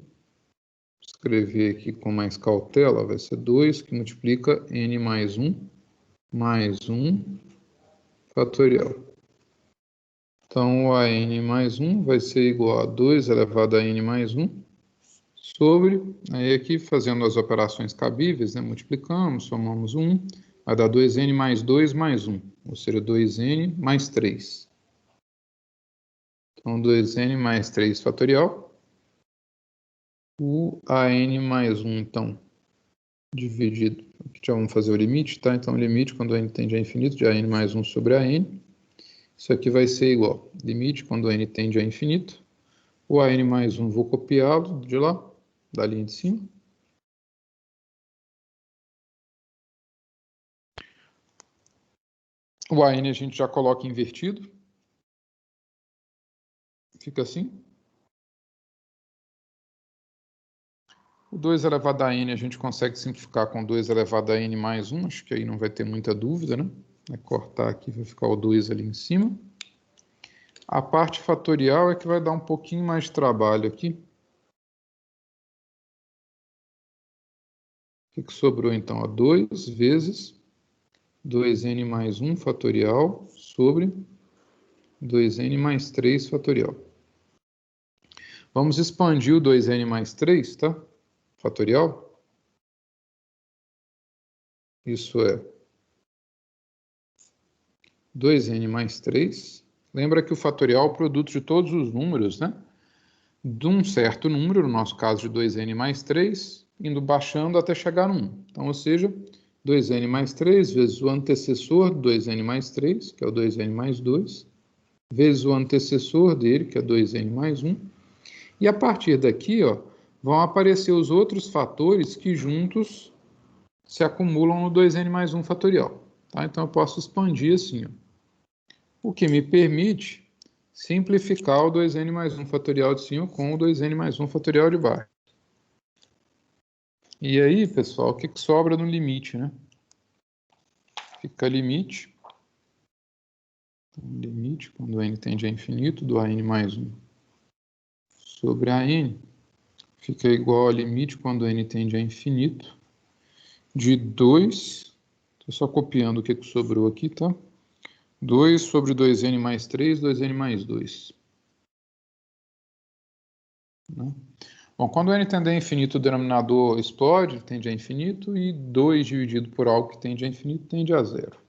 Escrever aqui com mais cautela, vai ser 2 que multiplica n mais 1 fatorial. Então, o AN mais 1 vai ser igual a 2 elevado a N mais 1 sobre, aí aqui fazendo as operações cabíveis, né, multiplicamos, somamos 1, vai dar 2N mais 2 mais 1, ou seja, 2N mais 3. Então, 2N mais 3 fatorial. O AN mais 1, então, dividido, aqui já vamos fazer o limite, tá? Então, o limite, quando N tende a infinito, de AN mais 1 sobre AN, isso aqui vai ser igual, limite, quando N tende a infinito, o AN mais 1, vou copiá-lo de lá, da linha de cima. O AN a gente já coloca invertido. Fica assim. O 2 elevado a N a gente consegue simplificar com 2 elevado a N mais 1. Acho que aí não vai ter muita dúvida, né? Vai cortar aqui, vai ficar o 2 ali em cima. A parte fatorial é que vai dar um pouquinho mais de trabalho aqui. O que sobrou então? 2 vezes 2N mais 1 fatorial sobre 2N mais 3 fatorial. Vamos expandir o 2N mais 3, tá? Fatorial. Isso é 2N mais 3. Lembra que o fatorial é o produto de todos os números, né? De um certo número, no nosso caso de 2N mais 3, indo baixando até chegar no 1. Então, ou seja, 2N mais 3 vezes o antecessor de 2N mais 3, que é o 2N mais 2, vezes o antecessor dele, que é 2N mais 1. E a partir daqui, ó, vão aparecer os outros fatores que juntos se acumulam no 2N mais 1 fatorial. Tá? Então, eu posso expandir assim, ó. O que me permite simplificar o 2N mais 1 fatorial de cima com o 2N mais 1 fatorial de baixo. E aí, pessoal, o que sobra no limite, né? Fica limite. Então, limite, quando n tende a infinito, do AN mais 1 sobre AN, fica igual a limite quando n tende a infinito, de 2, estou só copiando o que sobrou aqui, tá? 2 sobre 2N mais 3, 2N mais 2. Né? Bom, quando n tende a infinito, o denominador explode, tende a infinito, e 2 dividido por algo que tende a infinito tende a zero.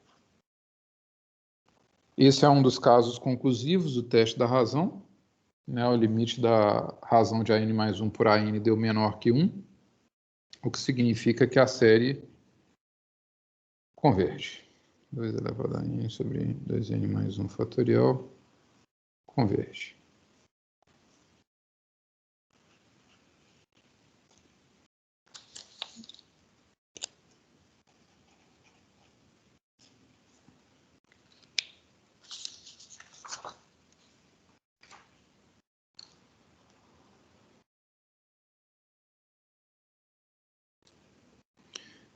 Esse é um dos casos conclusivos do teste da razão. Né? O limite da razão de AN mais 1 por AN deu menor que 1, o que significa que a série converge. 2 elevado a n sobre 2n mais 1 fatorial converge.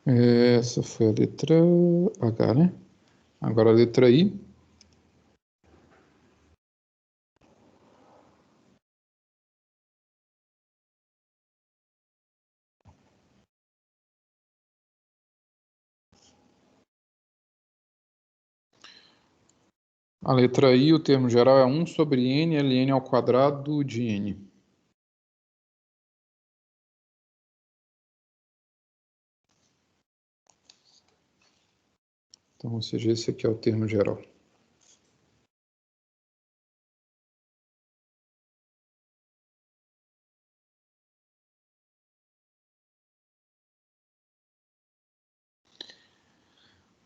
Essa foi a letra H, né? Agora a letra I. A letra I, o termo geral é 1 sobre n, ln ao quadrado de n. Então, ou seja, esse aqui é o termo geral.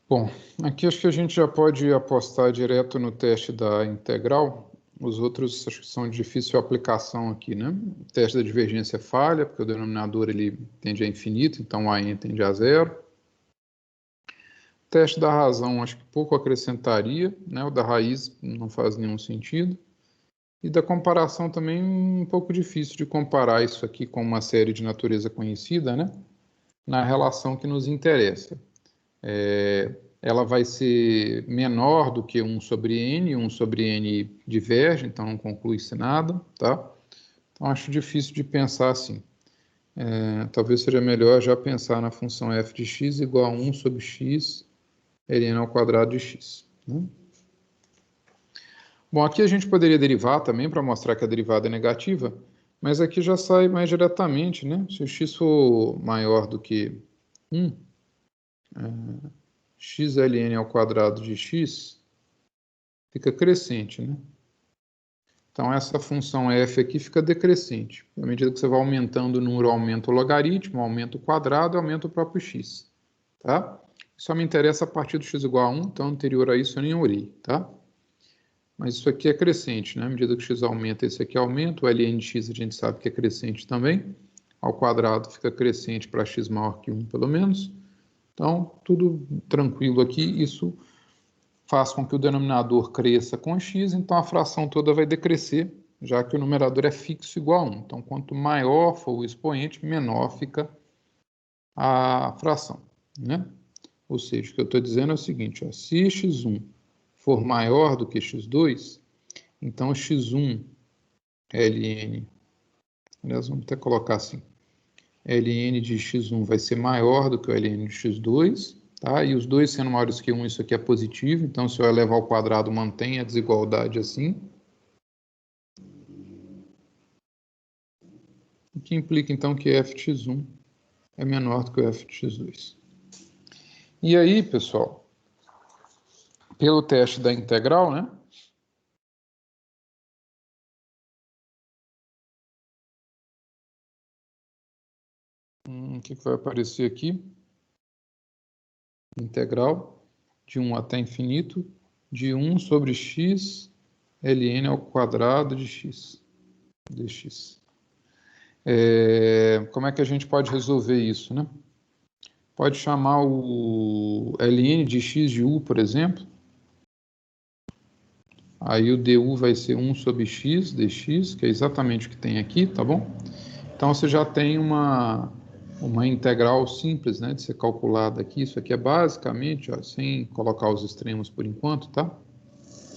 Bom, aqui acho que a gente já pode apostar direto no teste da integral. Os outros acho que são de difícil aplicação aqui, né? O teste da divergência falha, porque o denominador ele tende a infinito, então a n tende a zero. O teste da razão acho que pouco acrescentaria, né? O da raiz não faz nenhum sentido. E da comparação também um pouco difícil de comparar isso aqui com uma série de natureza conhecida, né? Na relação que nos interessa. Ela vai ser menor do que 1 sobre n diverge, então não conclui-se nada, tá? Então acho difícil de pensar assim. Talvez seja melhor já pensar na função f de x igual a 1 sobre x ln ao quadrado de x. Né? Bom, aqui a gente poderia derivar também para mostrar que a derivada é negativa, mas aqui já sai mais diretamente, né? Se o x for maior do que 1, xln ao quadrado de x fica crescente, né? Então, essa função f aqui fica decrescente. À medida que você vai aumentando o número, aumenta o logaritmo, aumenta o quadrado, aumenta o próprio x, tá? Só me interessa a partir do x igual a 1, então anterior a isso eu nem olhei, tá? Mas isso aqui é crescente, né? À medida que o x aumenta, esse aqui aumenta, o ln de x a gente sabe que é crescente também, ao quadrado fica crescente para x maior que 1, pelo menos. Então, tudo tranquilo aqui, isso faz com que o denominador cresça com x, então a fração toda vai decrescer, já que o numerador é fixo igual a 1. Então, quanto maior for o expoente, menor fica a fração, né? Ou seja, o que eu estou dizendo é o seguinte, ó, se x1 for maior do que x2, então x1 ln, aliás, vamos até colocar assim, ln de x1 vai ser maior do que o ln de x2, tá? E os dois sendo maiores que 1, isso aqui é positivo, então se eu elevar ao quadrado mantém a desigualdade assim. O que implica então que f de x1 é menor do que o f de x2. E aí, pessoal, pelo teste da integral, né? O que vai aparecer aqui? Integral de 1 até infinito de 1 sobre x ln ao quadrado de x dx. Como é que a gente pode resolver isso, né? Pode chamar o ln de x de u, por exemplo. Aí o du vai ser 1 sobre x dx, que é exatamente o que tem aqui, tá bom? Então você já tem uma integral simples, né, de ser calculada aqui. Isso aqui é basicamente, ó, sem colocar os extremos por enquanto, tá?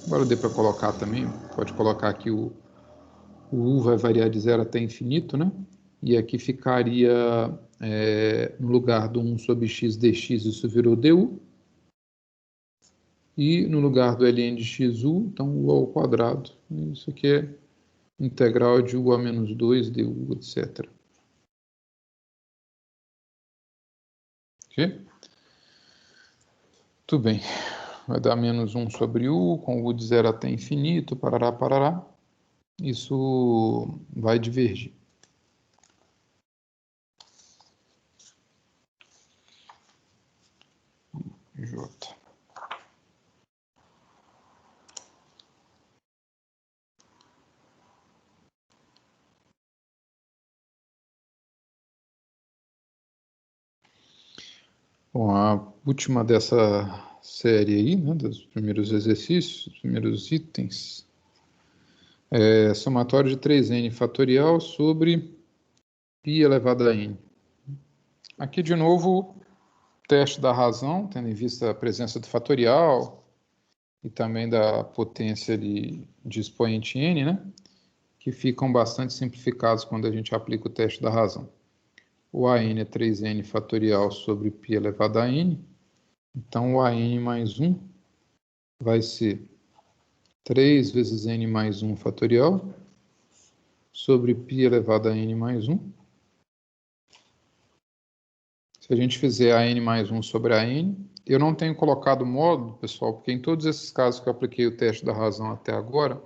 Agora dê para colocar também, pode colocar aqui o u vai variar de 0 até infinito, né? E aqui ficaria, no lugar do 1 sobre x dx, isso virou du. E no lugar do ln de xu, então u ao quadrado. Isso aqui é integral de u a menos 2 du, etc. Ok? Tudo bem. Vai dar menos 1 sobre u, com u de 0 até infinito, parará, parará. Isso vai divergir. J. Bom, a última dessa série aí, né, dos primeiros exercícios, dos primeiros itens, é somatório de 3n fatorial sobre π elevado a n. Aqui, de novo, teste da razão, tendo em vista a presença do fatorial e também da potência de expoente n, né, que ficam bastante simplificados quando a gente aplica o teste da razão. O AN é 3n fatorial sobre π elevado a n. Então, o AN mais 1 vai ser 3 vezes n mais 1 fatorial sobre π elevado a n mais 1. Se a gente fizer a n mais 1 sobre a n, eu não tenho colocado módulo, pessoal, porque em todos esses casos que eu apliquei o teste da razão até agora,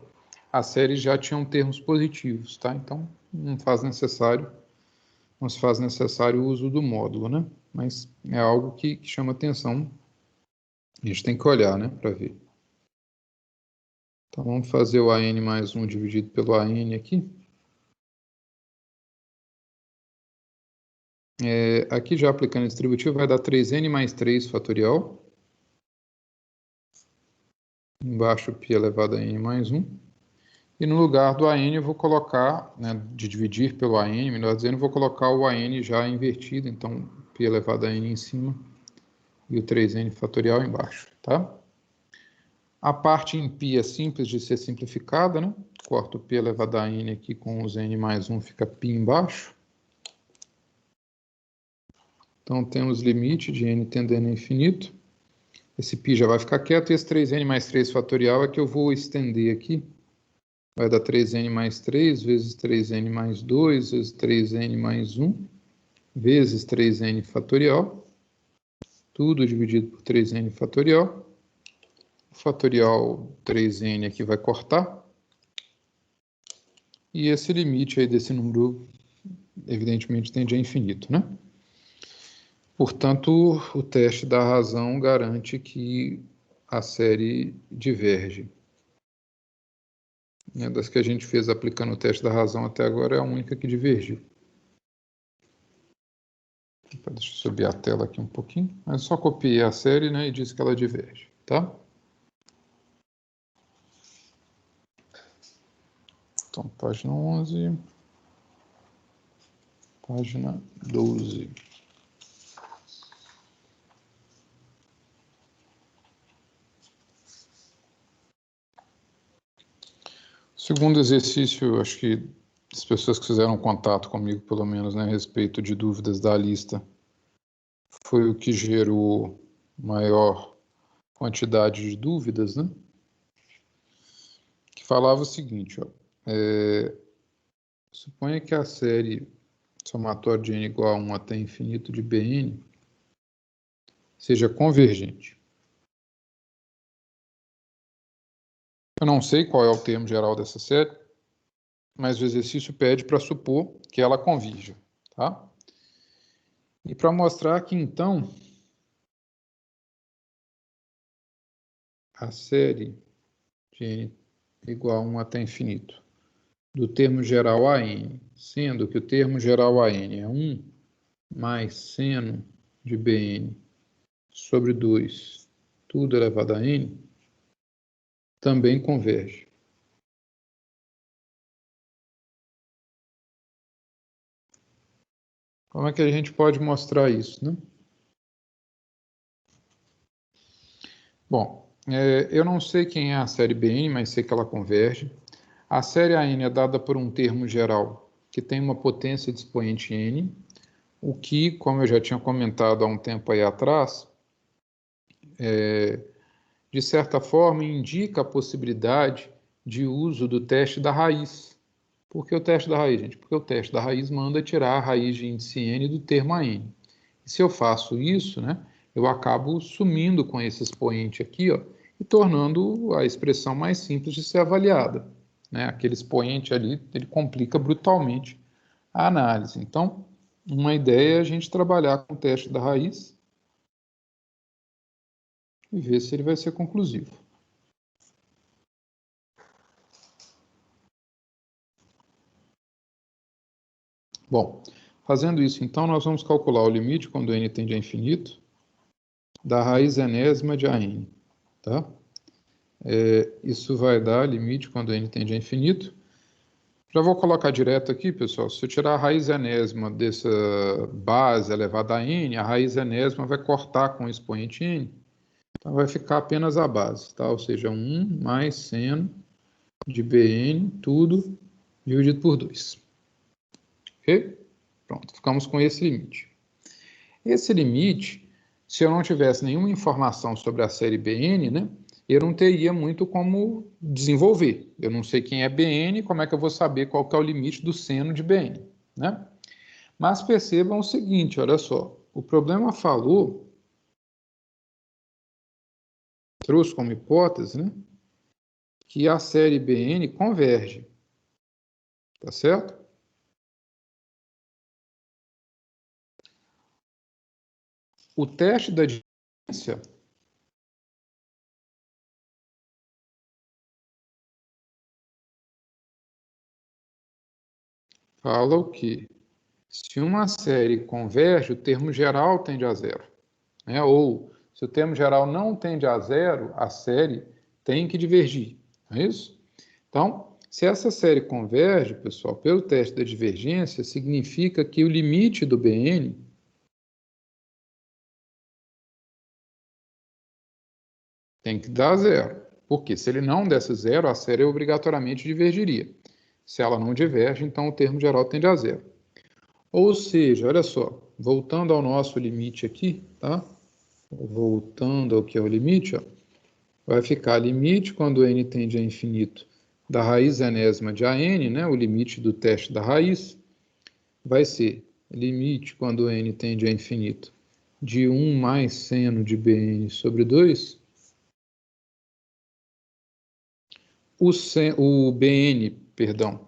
as séries já tinham termos positivos, tá? Então, não se faz necessário o uso do módulo, né? Mas é algo que chama atenção. A gente tem que olhar, né, para ver. Então, vamos fazer o AN mais 1 dividido pelo AN aqui. Aqui já aplicando a distributiva vai dar 3n mais 3 fatorial. Embaixo π elevado a n mais 1. E no lugar do AN eu vou colocar, né, de dividir pelo AN, melhor dizendo, eu vou colocar o AN já invertido. Então, π elevado a n em cima e o 3n fatorial embaixo, tá? A parte em π é simples de ser simplificada, né? Corto π elevado a n aqui com os n mais 1, fica π embaixo. Então, temos limite de n tendendo a infinito. Esse π já vai ficar quieto e esse 3n mais 3 fatorial é que eu vou estender aqui. Vai dar 3n mais 3 vezes 3n mais 2 vezes 3n mais 1 vezes 3n fatorial. Tudo dividido por 3n fatorial. O fatorial 3n aqui vai cortar. E esse limite aí desse número, evidentemente, tende a infinito, né? Portanto, o teste da razão garante que a série diverge. Das que a gente fez aplicando o teste da razão até agora, é a única que divergiu. Deixa eu subir a tela aqui um pouquinho. Mas só copiei a série, né, e disse que ela diverge, tá? Então, página 11. Página 12. Segundo exercício, acho que as pessoas que fizeram contato comigo, pelo menos, né, a respeito de dúvidas da lista, foi o que gerou maior quantidade de dúvidas, né? Que falava o seguinte, ó, suponha que a série somatória de n igual a 1 até infinito de Bn seja convergente. Eu não sei qual é o termo geral dessa série, mas o exercício pede para supor que ela convirja, tá? E para mostrar que, então, a série de n igual a 1 até infinito do termo geral a n, sendo que o termo geral a n é 1 mais seno de Bn sobre 2, tudo elevado a n, também converge. Como é que a gente pode mostrar isso, né? Bom, eu não sei quem é a série Bn, mas sei que ela converge. A série AN é dada por um termo geral que tem uma potência de expoente n, o que, como eu já tinha comentado há um tempo aí atrás, de certa forma indica a possibilidade de uso do teste da raiz. Por que o teste da raiz, gente? Porque o teste da raiz manda tirar a raiz de índice n do termo AN. E se eu faço isso, né, eu acabo sumindo com esse expoente aqui, ó, e tornando a expressão mais simples de ser avaliada. Né? Aquele expoente ali, ele complica brutalmente a análise. Então, uma ideia é a gente trabalhar com o teste da raiz e ver se ele vai ser conclusivo. Bom, fazendo isso, então, nós vamos calcular o limite quando n tende a infinito da raiz enésima de AN, tá? Isso vai dar limite quando n tende a infinito. Já vou colocar direto aqui, pessoal. Se eu tirar a raiz enésima dessa base elevada a n, a raiz enésima vai cortar com o expoente n. Então, vai ficar apenas a base, tá? Ou seja, 1 mais seno de Bn, tudo dividido por 2. Ok? Pronto, ficamos com esse limite. Esse limite, se eu não tivesse nenhuma informação sobre a série Bn, né, eu não teria muito como desenvolver. Eu não sei quem é Bn, como é que eu vou saber qual que é o limite do seno de Bn, né? Mas percebam o seguinte, olha só, o problema falou, trouxe como hipótese, né, que a série Bn converge, tá certo? O teste da divergência fala o quê? Se uma série converge, o termo geral tende a zero. Né? Ou, se o termo geral não tende a zero, a série tem que divergir. Não é isso? Então, se essa série converge, pessoal, pelo teste da divergência, significa que o limite do Bn tem que dar zero. Porque se ele não desse zero, a série obrigatoriamente divergiria. Se ela não diverge, então o termo geral tende a zero. Ou seja, olha só, voltando ao nosso limite aqui, tá? voltando ao que é o limite, ó, vai ficar limite quando n tende a infinito da raiz enésima de AN, né, o limite do teste da raiz, vai ser limite quando n tende a infinito de 1 mais seno de Bn sobre 2. O Bn, perdão,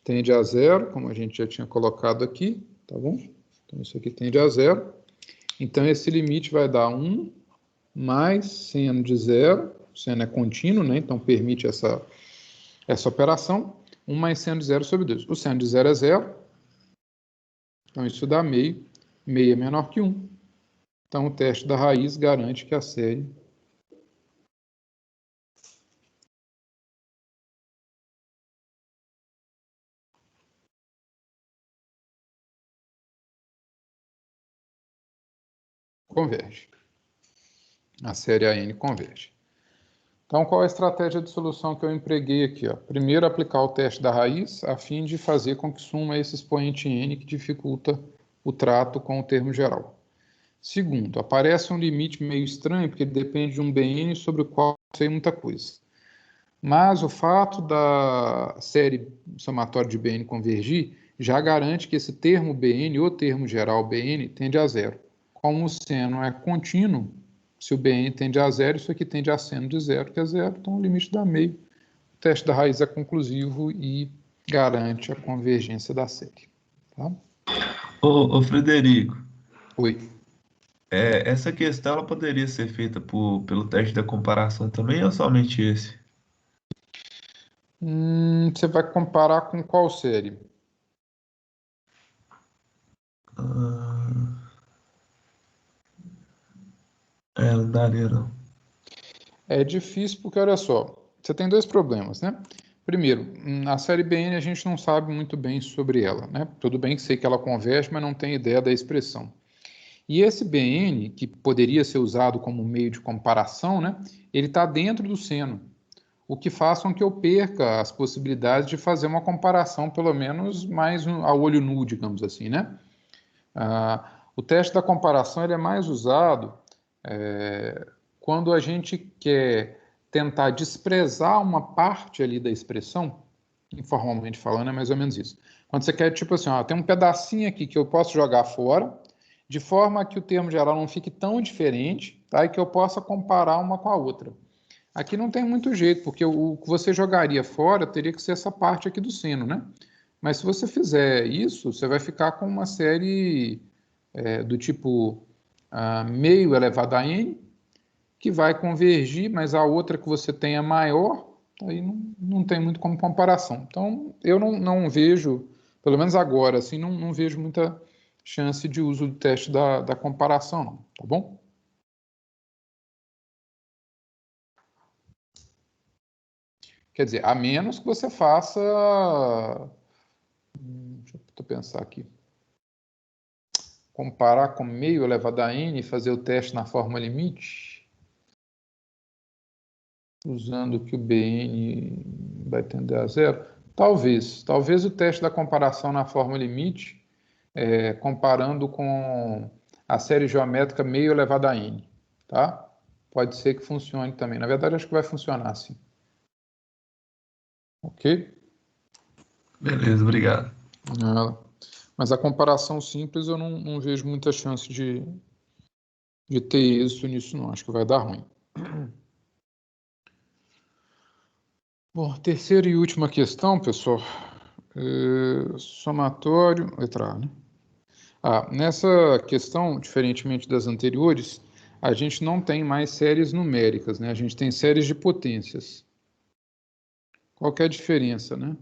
tende a zero, como a gente já tinha colocado aqui, tá bom? Então, isso aqui tende a zero. Então, esse limite vai dar 1 mais seno de zero. O seno é contínuo, né? Então, permite essa operação. 1 mais seno de zero sobre 2. O seno de zero é zero. Então, isso dá meio. Meio é menor que 1. Então, o teste da raiz garante que a série converge. A série AN converge. Então, qual a estratégia de solução que eu empreguei aqui? Ó? Primeiro, aplicar o teste da raiz, a fim de fazer com que suma esse expoente n que dificulta o trato com o termo geral. Segundo, aparece um limite meio estranho, porque ele depende de um Bn sobre o qual não sei muita coisa. Mas o fato da série somatória de Bn convergir já garante que esse termo Bn, ou termo geral Bn, tende a zero. Como o seno é contínuo, se o Bn tende a zero, isso aqui tende a seno de zero, que é zero, então o limite dá meio. O teste da raiz é conclusivo e garante a convergência da série. Tá? Ô Frederico, Oi. essa questão ela poderia ser feita pelo teste da comparação também ou somente esse? Você vai comparar com qual série? Não daria não. É difícil porque, olha só, você tem dois problemas, né? Primeiro, a série Bn a gente não sabe muito bem sobre ela, né? Tudo bem que sei que ela converge, mas não tem ideia da expressão. E esse Bn, que poderia ser usado como meio de comparação, né? Ele está dentro do seno, o que faz com que eu perca as possibilidades de fazer uma comparação, pelo menos mais a olho nu, digamos assim, né? O teste da comparação ele é mais usado quando a gente quer tentar desprezar uma parte ali da expressão, informalmente falando, é mais ou menos isso. Quando você quer, tipo assim, ó, tem um pedacinho aqui que eu posso jogar fora, de forma que o termo geral não fique tão diferente, tá? E que eu possa comparar uma com a outra. Aqui não tem muito jeito, porque o que você jogaria fora teria que ser essa parte aqui do seno, né? Mas se você fizer isso, você vai ficar com uma série do tipo meio elevado a n, que vai convergir, mas a outra que você tem é maior, aí não tem muito como comparação. Então, eu não vejo, pelo menos agora, assim, não vejo muita chance de uso do teste da comparação, não, tá bom? Quer dizer, a menos que você faça... Deixa eu pensar aqui. Comparar com meio elevado a n e fazer o teste na forma limite, usando que o Bn vai tender a zero. Talvez o teste da comparação na forma limite, comparando com a série geométrica meio elevado a n, tá? Pode ser que funcione também. Na verdade, acho que vai funcionar assim. Ok? Beleza, obrigado. Mas a comparação simples eu não vejo muita chance de ter êxito nisso, não. Acho que vai dar ruim. Bom, terceira e última questão, pessoal. Somatório, letra A, né? Nessa questão, diferentemente das anteriores, a gente não tem mais séries numéricas, né? A gente tem séries de potências. Qual que é a diferença, né?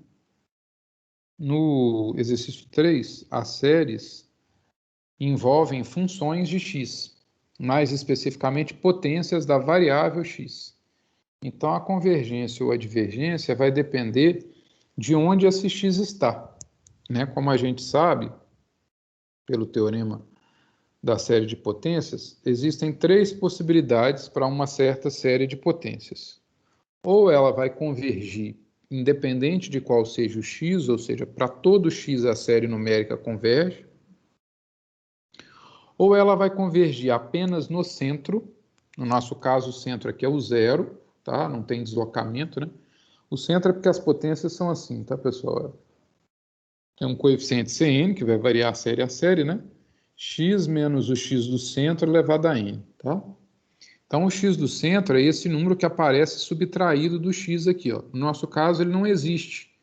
No exercício 3, as séries envolvem funções de x, mais especificamente potências da variável x. Então, a convergência ou a divergência vai depender de onde esse x está, né? Como a gente sabe, pelo teorema da série de potências, existem três possibilidades para uma certa série de potências. Ou ela vai convergir independente de qual seja o x, ou seja, para todo x a série numérica converge, Ou ela vai convergir apenas no centro, no nosso caso o centro aqui é o zero, tá? Não tem deslocamento, né? O centro é porque as potências são assim, tá, pessoal? Tem um coeficiente Cn, que vai variar a série, né? X menos o x do centro elevado a n, tá? Então, o x do centro é esse número que aparece subtraído do x aqui, ó. No nosso caso, ele não existe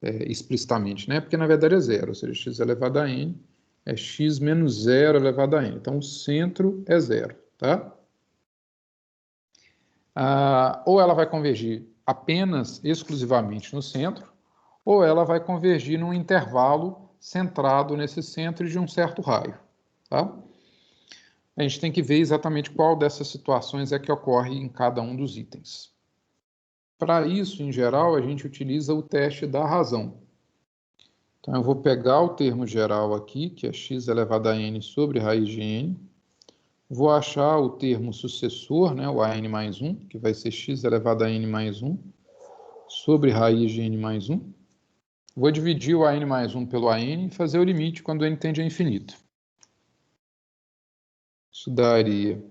explicitamente, né? Porque, na verdade, é zero, ou seja, x elevado a n é x menos zero elevado a n. Então, o centro é zero, tá? Ou ela vai convergir apenas, exclusivamente no centro, ou ela vai convergir num intervalo centrado nesse centro de um certo raio, tá? A gente tem que ver exatamente qual dessas situações é que ocorre em cada um dos itens. Para isso, em geral, a gente utiliza o teste da razão. Então, eu vou pegar o termo geral aqui, que é x elevado a n sobre raiz de n. Vou achar o termo sucessor, né, o an mais 1, que vai ser x elevado a n mais 1, sobre raiz de n mais 1. Vou dividir o an mais 1 pelo an e fazer o limite quando n tende a infinito. Isso daria...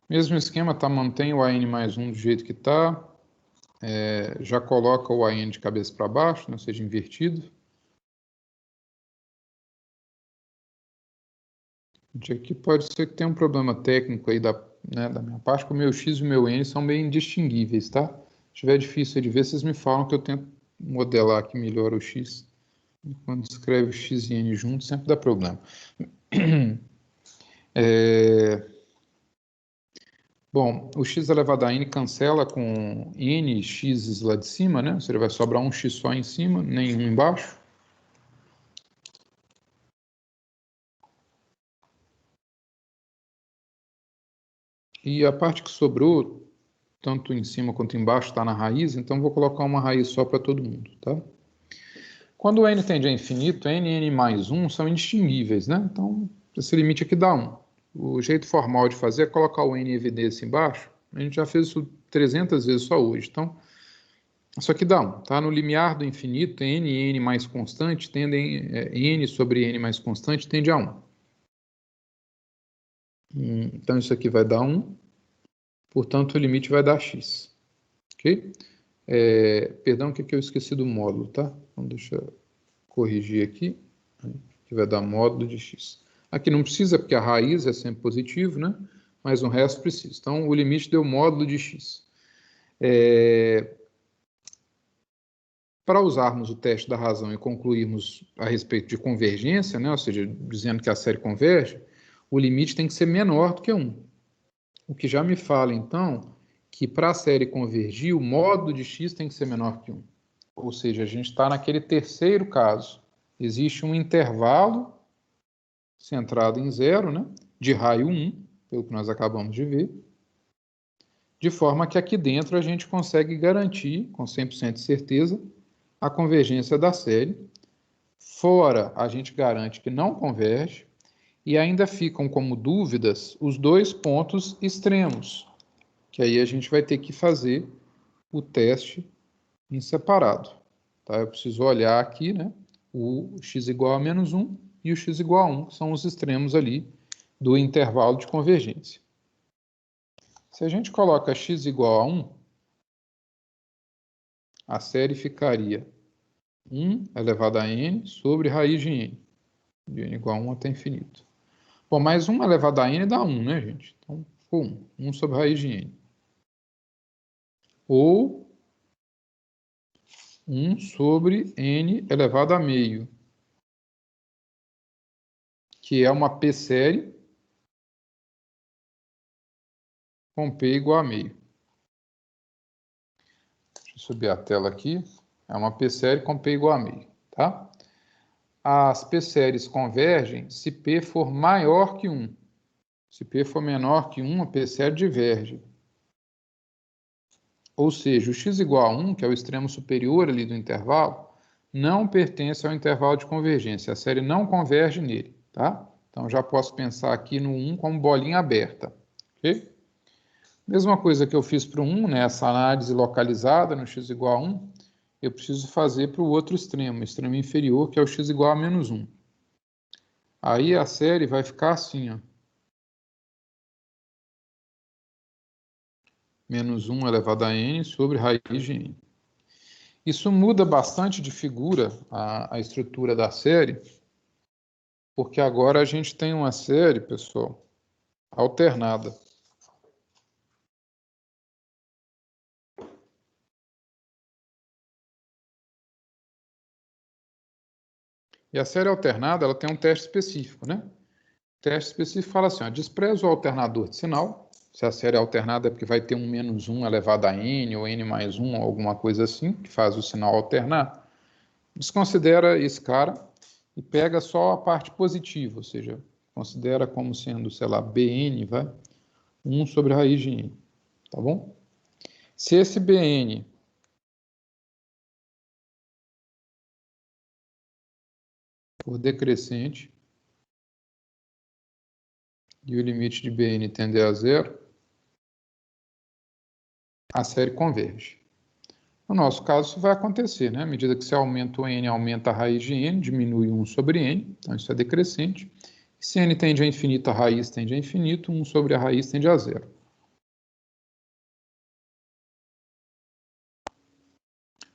Mesmo esquema, tá? Mantém o an mais 1 do jeito que está. Já coloca o an de cabeça para baixo, né? Ou seja, invertido. Aqui pode ser que tenha um problema técnico aí da minha parte, porque o meu x e o meu n são bem indistinguíveis, tá? Se tiver difícil de ver, vocês me falam que eu tento modelar aqui melhor o x. Quando escreve x e n juntos, sempre dá problema. Bom, o x elevado a n cancela com n x lá de cima, né? Ou seja, vai sobrar um x só em cima, nenhum embaixo. E a parte que sobrou, tanto em cima quanto embaixo, está na raiz, então vou colocar uma raiz só para todo mundo, tá? Quando o n tende a infinito, n e n mais 1 são indistinguíveis, né? Então, esse limite aqui dá 1. O jeito formal de fazer é colocar o n em evidência embaixo. A gente já fez isso 300 vezes só hoje, então... Isso aqui dá 1, tá? No limiar do infinito, n e n mais constante tendem... n sobre n mais constante tende a 1. Então, isso aqui vai dar 1. Portanto, o limite vai dar x. Ok? Perdão, que eu esqueci do módulo, tá? Então, deixa eu corrigir aqui. Que vai dar módulo de x. Aqui não precisa, porque a raiz é sempre positivo, né? Mas o resto precisa. Então, o limite deu módulo de x. Para usarmos o teste da razão e concluirmos a respeito de convergência, né? Ou seja, dizendo que a série converge, o limite tem que ser menor do que 1. O que já me fala, então, que para a série convergir, o módulo de x tem que ser menor que 1. Ou seja, a gente está naquele terceiro caso. Existe um intervalo centrado em zero, né, de raio 1, pelo que nós acabamos de ver, de forma que aqui dentro a gente consegue garantir, com 100% de certeza, a convergência da série. Fora, a gente garante que não converge, e ainda ficam como dúvidas os dois pontos extremos, que aí a gente vai ter que fazer o teste em separado. Tá? Eu preciso olhar aqui, né, o x igual a menos 1 e o x igual a 1, que são os extremos ali do intervalo de convergência. Se a gente coloca x igual a 1, a série ficaria 1 elevado a n sobre raiz de n. De n igual a 1 até infinito. Bom, mais 1 elevado a n dá 1, né, gente? Então, ficou 1. 1 sobre raiz de n. Ou 1 sobre n elevado a meio, que é uma p-série com p igual a meio. Deixa eu subir a tela aqui. É uma p-série com p igual a meio, tá? As p-séries convergem se p for maior que 1. Se p for menor que 1, a p-série diverge. Ou seja, o x igual a 1, que é o extremo superior ali do intervalo, não pertence ao intervalo de convergência. A série não converge nele, tá? Então, já posso pensar aqui no 1 como bolinha aberta, ok? Mesma coisa que eu fiz para o 1, né? Essa análise localizada no x igual a 1, eu preciso fazer para o outro extremo, extremo inferior, que é o x igual a menos 1. Aí a série vai ficar assim, ó. Menos 1 elevado a n sobre raiz de n. Isso muda bastante de figura a estrutura da série, porque agora a gente tem uma série, pessoal, alternada. E a série alternada, ela tem um teste específico, né? O teste específico fala assim, ó, despreza o alternador de sinal. Se a série é alternada é porque vai ter um menos 1 elevado a n, ou n mais 1, ou alguma coisa assim, que faz o sinal alternar. Desconsidera esse cara e pega só a parte positiva, ou seja, considera como sendo, sei lá, bn, vai, 1 sobre a raiz de n, tá bom? Se esse bn for decrescente e o limite de bn tender a zero, a série converge. No nosso caso, isso vai acontecer, né? À medida que você aumenta o n, aumenta a raiz de n, diminui 1 sobre n, então isso é decrescente. E se n tende a infinito, a raiz tende a infinito, 1 sobre a raiz tende a zero.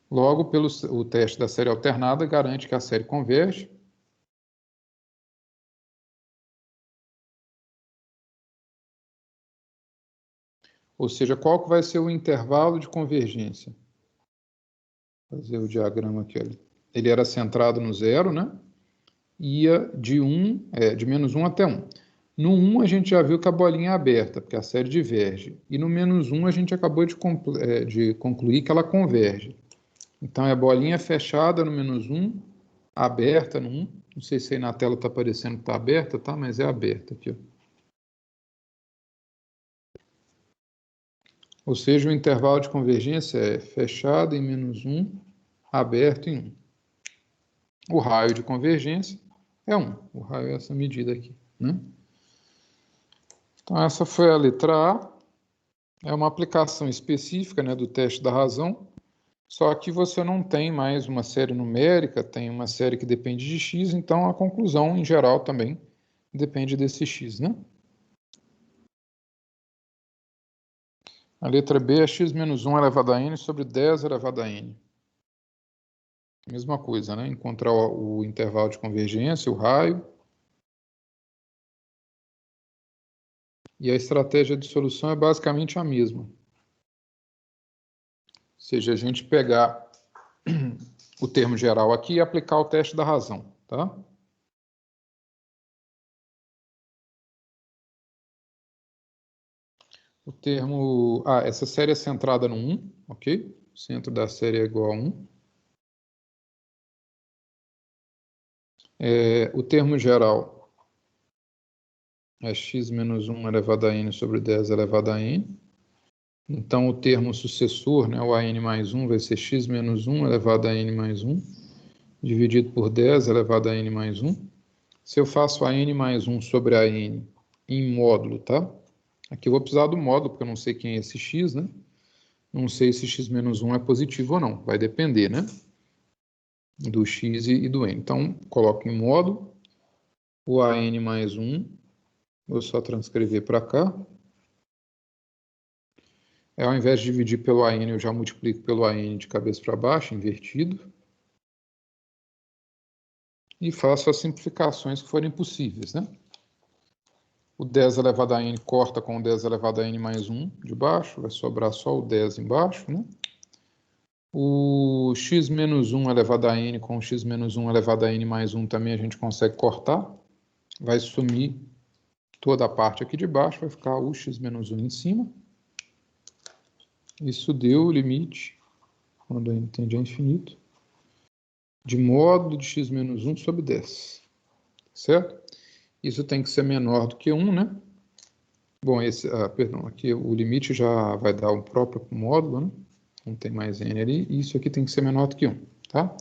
Logo, o teste da série alternada garante que a série converge. Ou seja, qual que vai ser o intervalo de convergência? Vou fazer o diagrama aqui. Olha. Ele era centrado no zero, né? Ia de menos 1 até 1. No 1 a gente já viu que a bolinha é aberta, porque a série diverge. E no menos 1 a gente acabou de concluir que ela converge. Então é a bolinha fechada no menos 1, aberta no 1. Não sei se aí na tela está aparecendo que está aberta, tá? Mas é aberta aqui, ó. Ou seja, o intervalo de convergência é fechado em menos 1, aberto em 1. O raio de convergência é 1. O raio é essa medida aqui, né? Então, essa foi a letra A. É uma aplicação específica, né, do teste da razão, só que você não tem mais uma série numérica, tem uma série que depende de x, então a conclusão, em geral, também depende desse x, né? A letra B é x menos 1 elevado a n sobre 10 elevado a n. Mesma coisa, né? Encontrar o intervalo de convergência, o raio. E a estratégia de solução é basicamente a mesma. Ou seja, a gente pegar o termo geral aqui e aplicar o teste da razão, tá? O termo... essa série é centrada no 1, ok? O centro da série é igual a 1. O termo geral é x menos 1 elevado a n sobre 10 elevado a n. Então, o termo sucessor, né, o an mais 1, vai ser x menos 1 elevado a n mais 1, dividido por 10 elevado a n mais 1. Se eu faço a n mais 1 sobre a n em módulo, tá? Aqui eu vou precisar do módulo, porque eu não sei quem é esse x, né? Não sei se x menos 1 é positivo ou não. Vai depender, né? Do x e do n. Então, coloco em módulo o an mais 1. Vou só transcrever para cá. Ao invés de dividir pelo an, eu já multiplico pelo an de cabeça para baixo, invertido. E faço as simplificações que forem possíveis, né? O 10 elevado a n corta com o 10 elevado a n mais 1 de baixo, vai sobrar só o 10 embaixo, né? O x menos 1 elevado a n com o x menos 1 elevado a n mais 1 também a gente consegue cortar. Vai sumir toda a parte aqui de baixo, vai ficar o x menos 1 em cima. Isso deu o limite, quando n tende a infinito, de módulo de x menos 1 sobre 10. Certo? Isso tem que ser menor do que 1, né? Bom, aqui o limite já vai dar o próprio módulo, né? Não tem mais n ali, e isso aqui tem que ser menor do que 1, tá?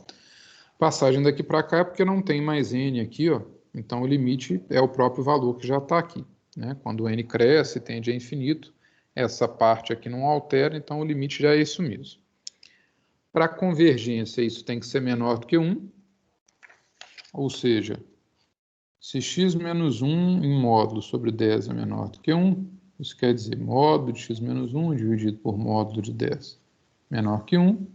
Passagem daqui para cá é porque não tem mais n aqui, ó. Então o limite é o próprio valor que já está aqui, né? Quando o n cresce, tende a infinito, essa parte aqui não altera, então o limite já é isso mesmo. Para convergência, isso tem que ser menor do que 1, ou seja, se x menos 1 em módulo sobre 10 é menor do que 1, isso quer dizer módulo de x menos 1 dividido por módulo de 10 menor que 1,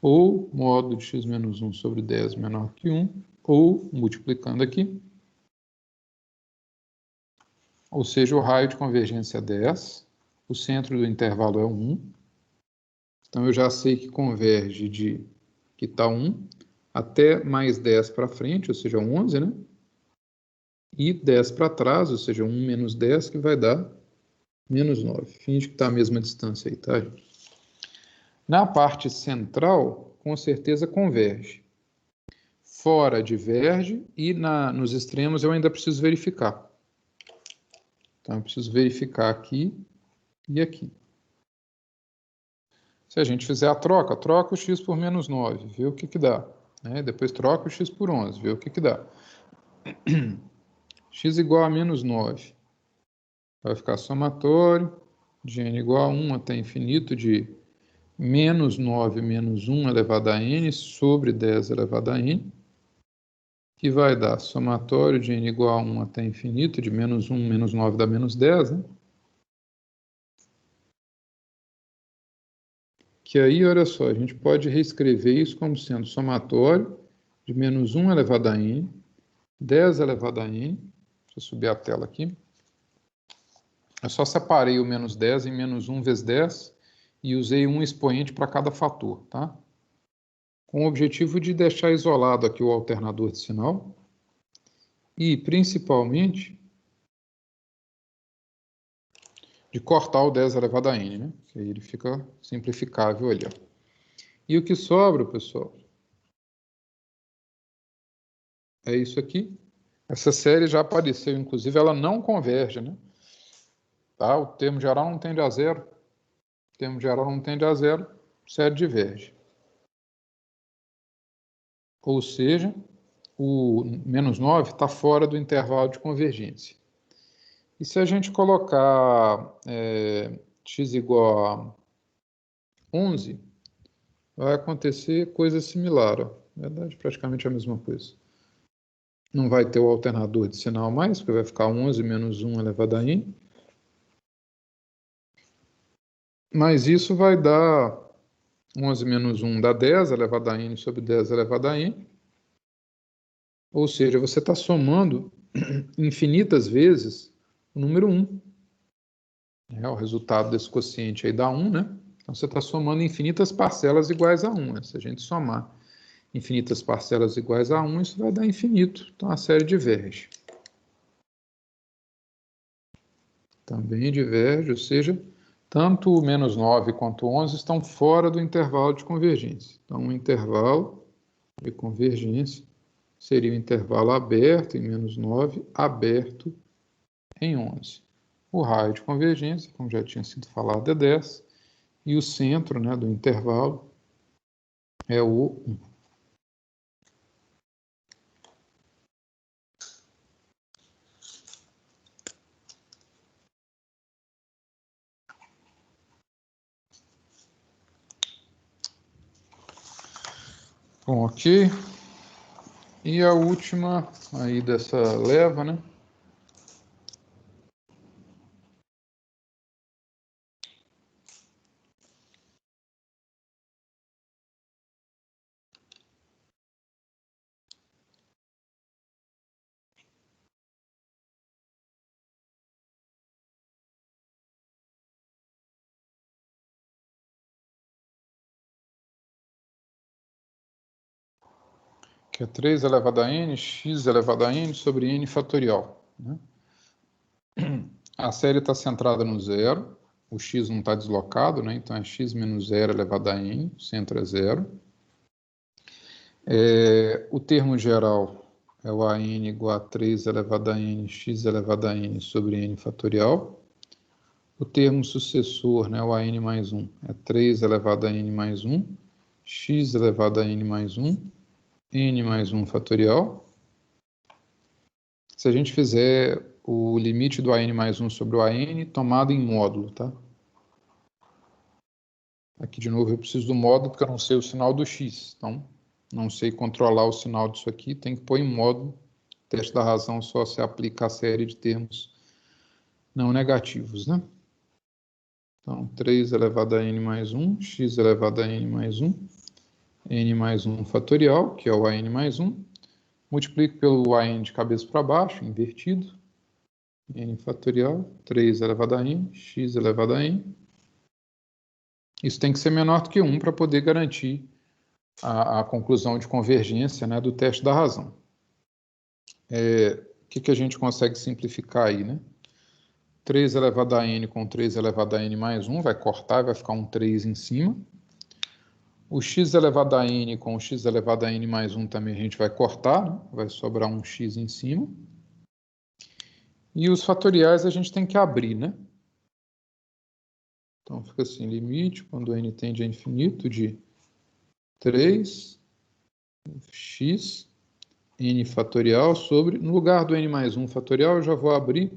ou módulo de x menos 1 sobre 10 menor que 1, ou, multiplicando aqui, ou seja, o raio de convergência é 10, o centro do intervalo é 1, então eu já sei que converge de que está 1 até mais 10 para frente, ou seja, 11, né? E 10 para trás, ou seja, 1 menos 10, que vai dar menos 9. Finge que está a mesma distância aí, tá, gente? Na parte central, com certeza converge. Fora diverge e nos extremos eu ainda preciso verificar. Então, eu preciso verificar aqui e aqui. Se a gente fizer a troca o x por menos 9, vê o que que dá. Né? Depois troca o x por 11, vê o que que dá. X igual a menos 9. Vai ficar somatório de n igual a 1 até infinito de menos 9 menos 1 elevado a n sobre 10 elevado a n, que vai dar somatório de n igual a 1 até infinito de menos 1 menos 9 dá menos 10, né? Que aí, olha só, a gente pode reescrever isso como sendo somatório de menos 1 elevado a n, 10 elevado a n, deixa eu subir a tela aqui. Eu só separei o menos 10 em menos 1 vezes 10 e usei um expoente para cada fator, tá? Com o objetivo de deixar isolado aqui o alternador de sinal e, principalmente, de cortar o 10 elevado a n, né? Que aí ele fica simplificável ali, ó. E o que sobra, pessoal, é isso aqui. Essa série já apareceu, inclusive, ela não converge, né? Tá? O termo geral não tende a zero. O termo geral não tende a zero, série diverge. Ou seja, o menos 9 está fora do intervalo de convergência. E se a gente colocar x igual a 11, vai acontecer coisa similar. Ó. Na verdade, praticamente a mesma coisa. Não vai ter o alternador de sinal mais, porque vai ficar 11 menos 1 elevado a n. Mas isso vai dar 11 menos 1 dá 10 elevado a n sobre 10 elevado a n. Ou seja, você está somando infinitas vezes o número 1. O resultado desse quociente aí dá 1, né? Então você está somando infinitas parcelas iguais a 1. Né? Se a gente somar infinitas parcelas iguais a 1, isso vai dar infinito. Então a série diverge. Também diverge, ou seja, tanto o menos 9 quanto o 11 estão fora do intervalo de convergência. Então o intervalo de convergência seria o intervalo aberto em menos 9, aberto em 11. O raio de convergência, como já tinha sido falado, é 10. E o centro, né, do intervalo é o 1. Bom, ok. E a última aí dessa leva, né? Que é 3 elevado a n, x elevado a n sobre n fatorial. Né? A série está centrada no zero, o x não está deslocado, né? Então é x menos 0 elevado a n, o centro é zero. O termo geral é o an igual a 3 elevado a n, x elevado a n sobre n fatorial. O termo sucessor, né, o an mais 1, é 3 elevado a n mais 1, x elevado a n mais 1, n mais 1 fatorial. Se a gente fizer o limite do an mais 1 sobre o an tomado em módulo, tá? Aqui, de novo, eu preciso do módulo, porque eu não sei o sinal do x. Então, não sei controlar o sinal disso aqui, tem que pôr em módulo. O teste da razão só se aplica a série de termos não negativos, né? Então, 3 elevado a n mais 1, x elevado a n mais 1, n mais 1 fatorial, que é o an mais 1, multiplico pelo an de cabeça para baixo, invertido, n fatorial, 3 elevado a n, x elevado a n. Isso tem que ser menor do que 1 para poder garantir a conclusão de convergência, né, do teste da razão. O que a gente consegue simplificar aí, né? 3 elevado a n com 3 elevado a n mais 1 vai cortar, vai ficar um 3 em cima. O x elevado a n com o x elevado a n mais 1 também a gente vai cortar, né? Vai sobrar um x em cima. E os fatoriais a gente tem que abrir, né? Então fica assim, limite, quando n tende a infinito, de 3x n fatorial sobre, no lugar do n mais 1 fatorial, eu já vou abrir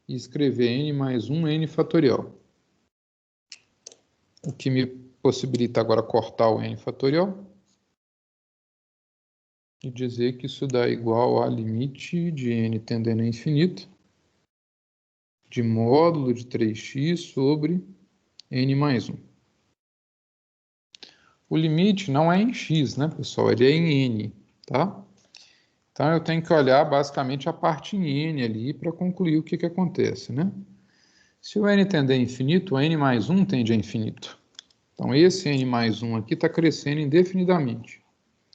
e escrever n mais 1 n fatorial. O que me possibilita agora cortar o n fatorial e dizer que isso dá igual a limite de n tendendo a infinito de módulo de 3x sobre n mais 1. O limite não é em x, né, pessoal? Ele é em n, tá? Então, eu tenho que olhar basicamente a parte em n ali para concluir o que acontece, né? Se o n tender a infinito, o n mais 1 tende a infinito. Então, esse n mais 1 aqui está crescendo indefinidamente.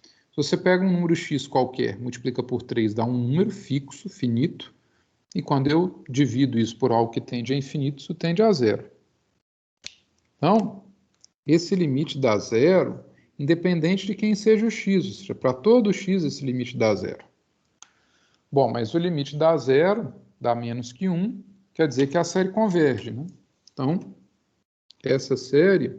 Se você pega um número x qualquer, multiplica por 3, dá um número fixo, finito, e quando eu divido isso por algo que tende a infinito, isso tende a zero. Então, esse limite dá zero, independente de quem seja o x, ou seja, para todo x esse limite dá zero. Bom, mas o limite dá zero, dá menos que 1, quer dizer que a série converge, né? Então, essa série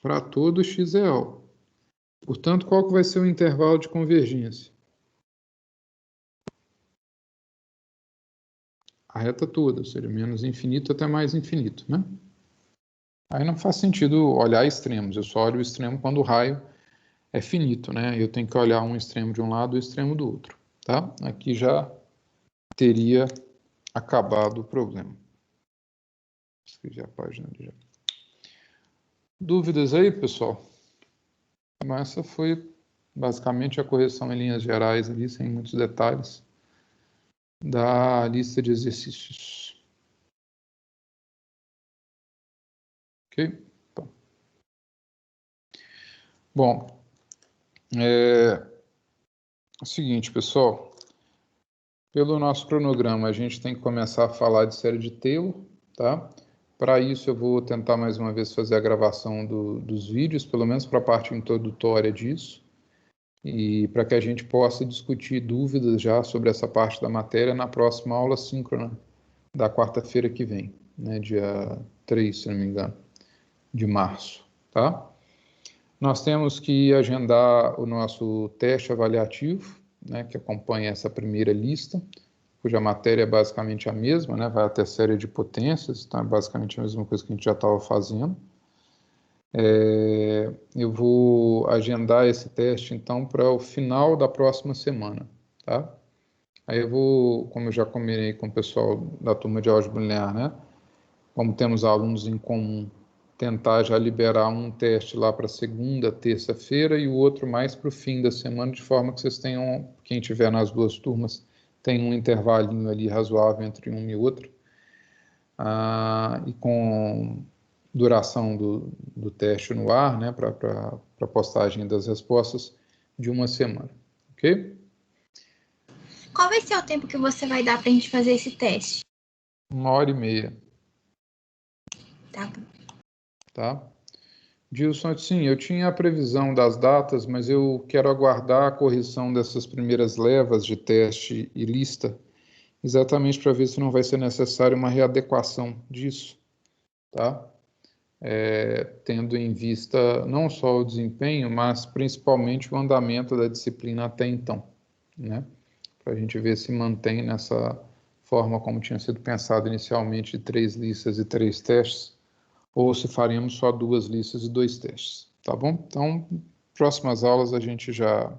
para todo x real. Portanto, qual que vai ser o intervalo de convergência? A reta toda, ou seja, menos infinito até mais infinito, né? Aí não faz sentido olhar extremos, eu só olho o extremo quando o raio é finito, né? Eu tenho que olhar um extremo de um lado e o extremo do outro, tá? Aqui já teria acabado o problema. Escrevi a página ali já. Dúvidas aí, pessoal? Mas essa foi basicamente a correção em linhas gerais ali, sem muitos detalhes, da lista de exercícios. Ok? Então. Bom, é o seguinte, pessoal. Pelo nosso cronograma, a gente tem que começar a falar de série de Taylor, tá? Para isso, eu vou tentar mais uma vez fazer a gravação dos vídeos, pelo menos para a parte introdutória disso, e para que a gente possa discutir dúvidas já sobre essa parte da matéria na próxima aula síncrona da quarta-feira que vem, né? Dia 3, se não me engano, de março, tá? Nós temos que agendar o nosso teste avaliativo, né, que acompanha essa primeira lista, cuja matéria é basicamente a mesma, né, vai até a série de potências, então é basicamente a mesma coisa que a gente já estava fazendo. Eu vou agendar esse teste, então, para o final da próxima semana, tá? Aí eu vou, como eu já combinei com o pessoal da turma de álgebra linear, né, como temos alunos em comum, tentar já liberar um teste lá para segunda, terça-feira e o outro mais para o fim da semana, de forma que vocês tenham, quem tiver nas duas turmas, tem um intervalinho ali razoável entre um e outro, e com duração do teste no ar, né, para postagem das respostas, de uma semana, ok? Qual vai ser o tempo que você vai dar para a gente fazer esse teste? 1h30. Tá bom. Tá? Dilson, sim, eu tinha a previsão das datas, mas eu quero aguardar a correção dessas primeiras levas de teste e lista, exatamente para ver se não vai ser necessário uma readequação disso, tá? Tendo em vista não só o desempenho, mas principalmente o andamento da disciplina até então, né? Para a gente ver se mantém nessa forma como tinha sido pensado inicialmente, de 3 listas e 3 testes, ou se faremos só 2 listas e 2 testes, tá bom? Então, próximas aulas a gente já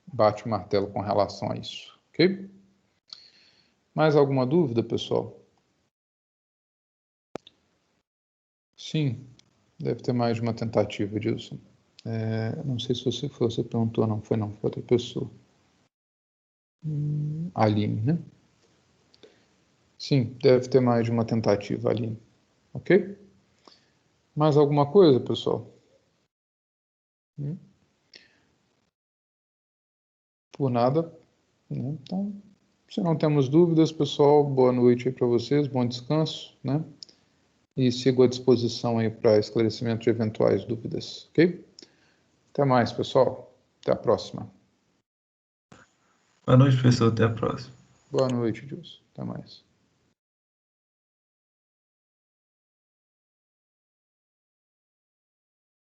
bate o martelo com relação a isso, ok? Mais alguma dúvida, pessoal? Sim, deve ter mais de uma tentativa disso. Não sei se você perguntou, não foi outra pessoa. Aline, né? Sim, deve ter mais de uma tentativa, Aline. Ok? Mais alguma coisa, pessoal? Por nada, né? Então, se não temos dúvidas, pessoal, boa noite aí para vocês, bom descanso, né? E sigo à disposição aí para esclarecimento de eventuais dúvidas, ok? Até mais, pessoal. Até a próxima. Boa noite, professor. Até a próxima. Boa noite, Dilson. Até mais.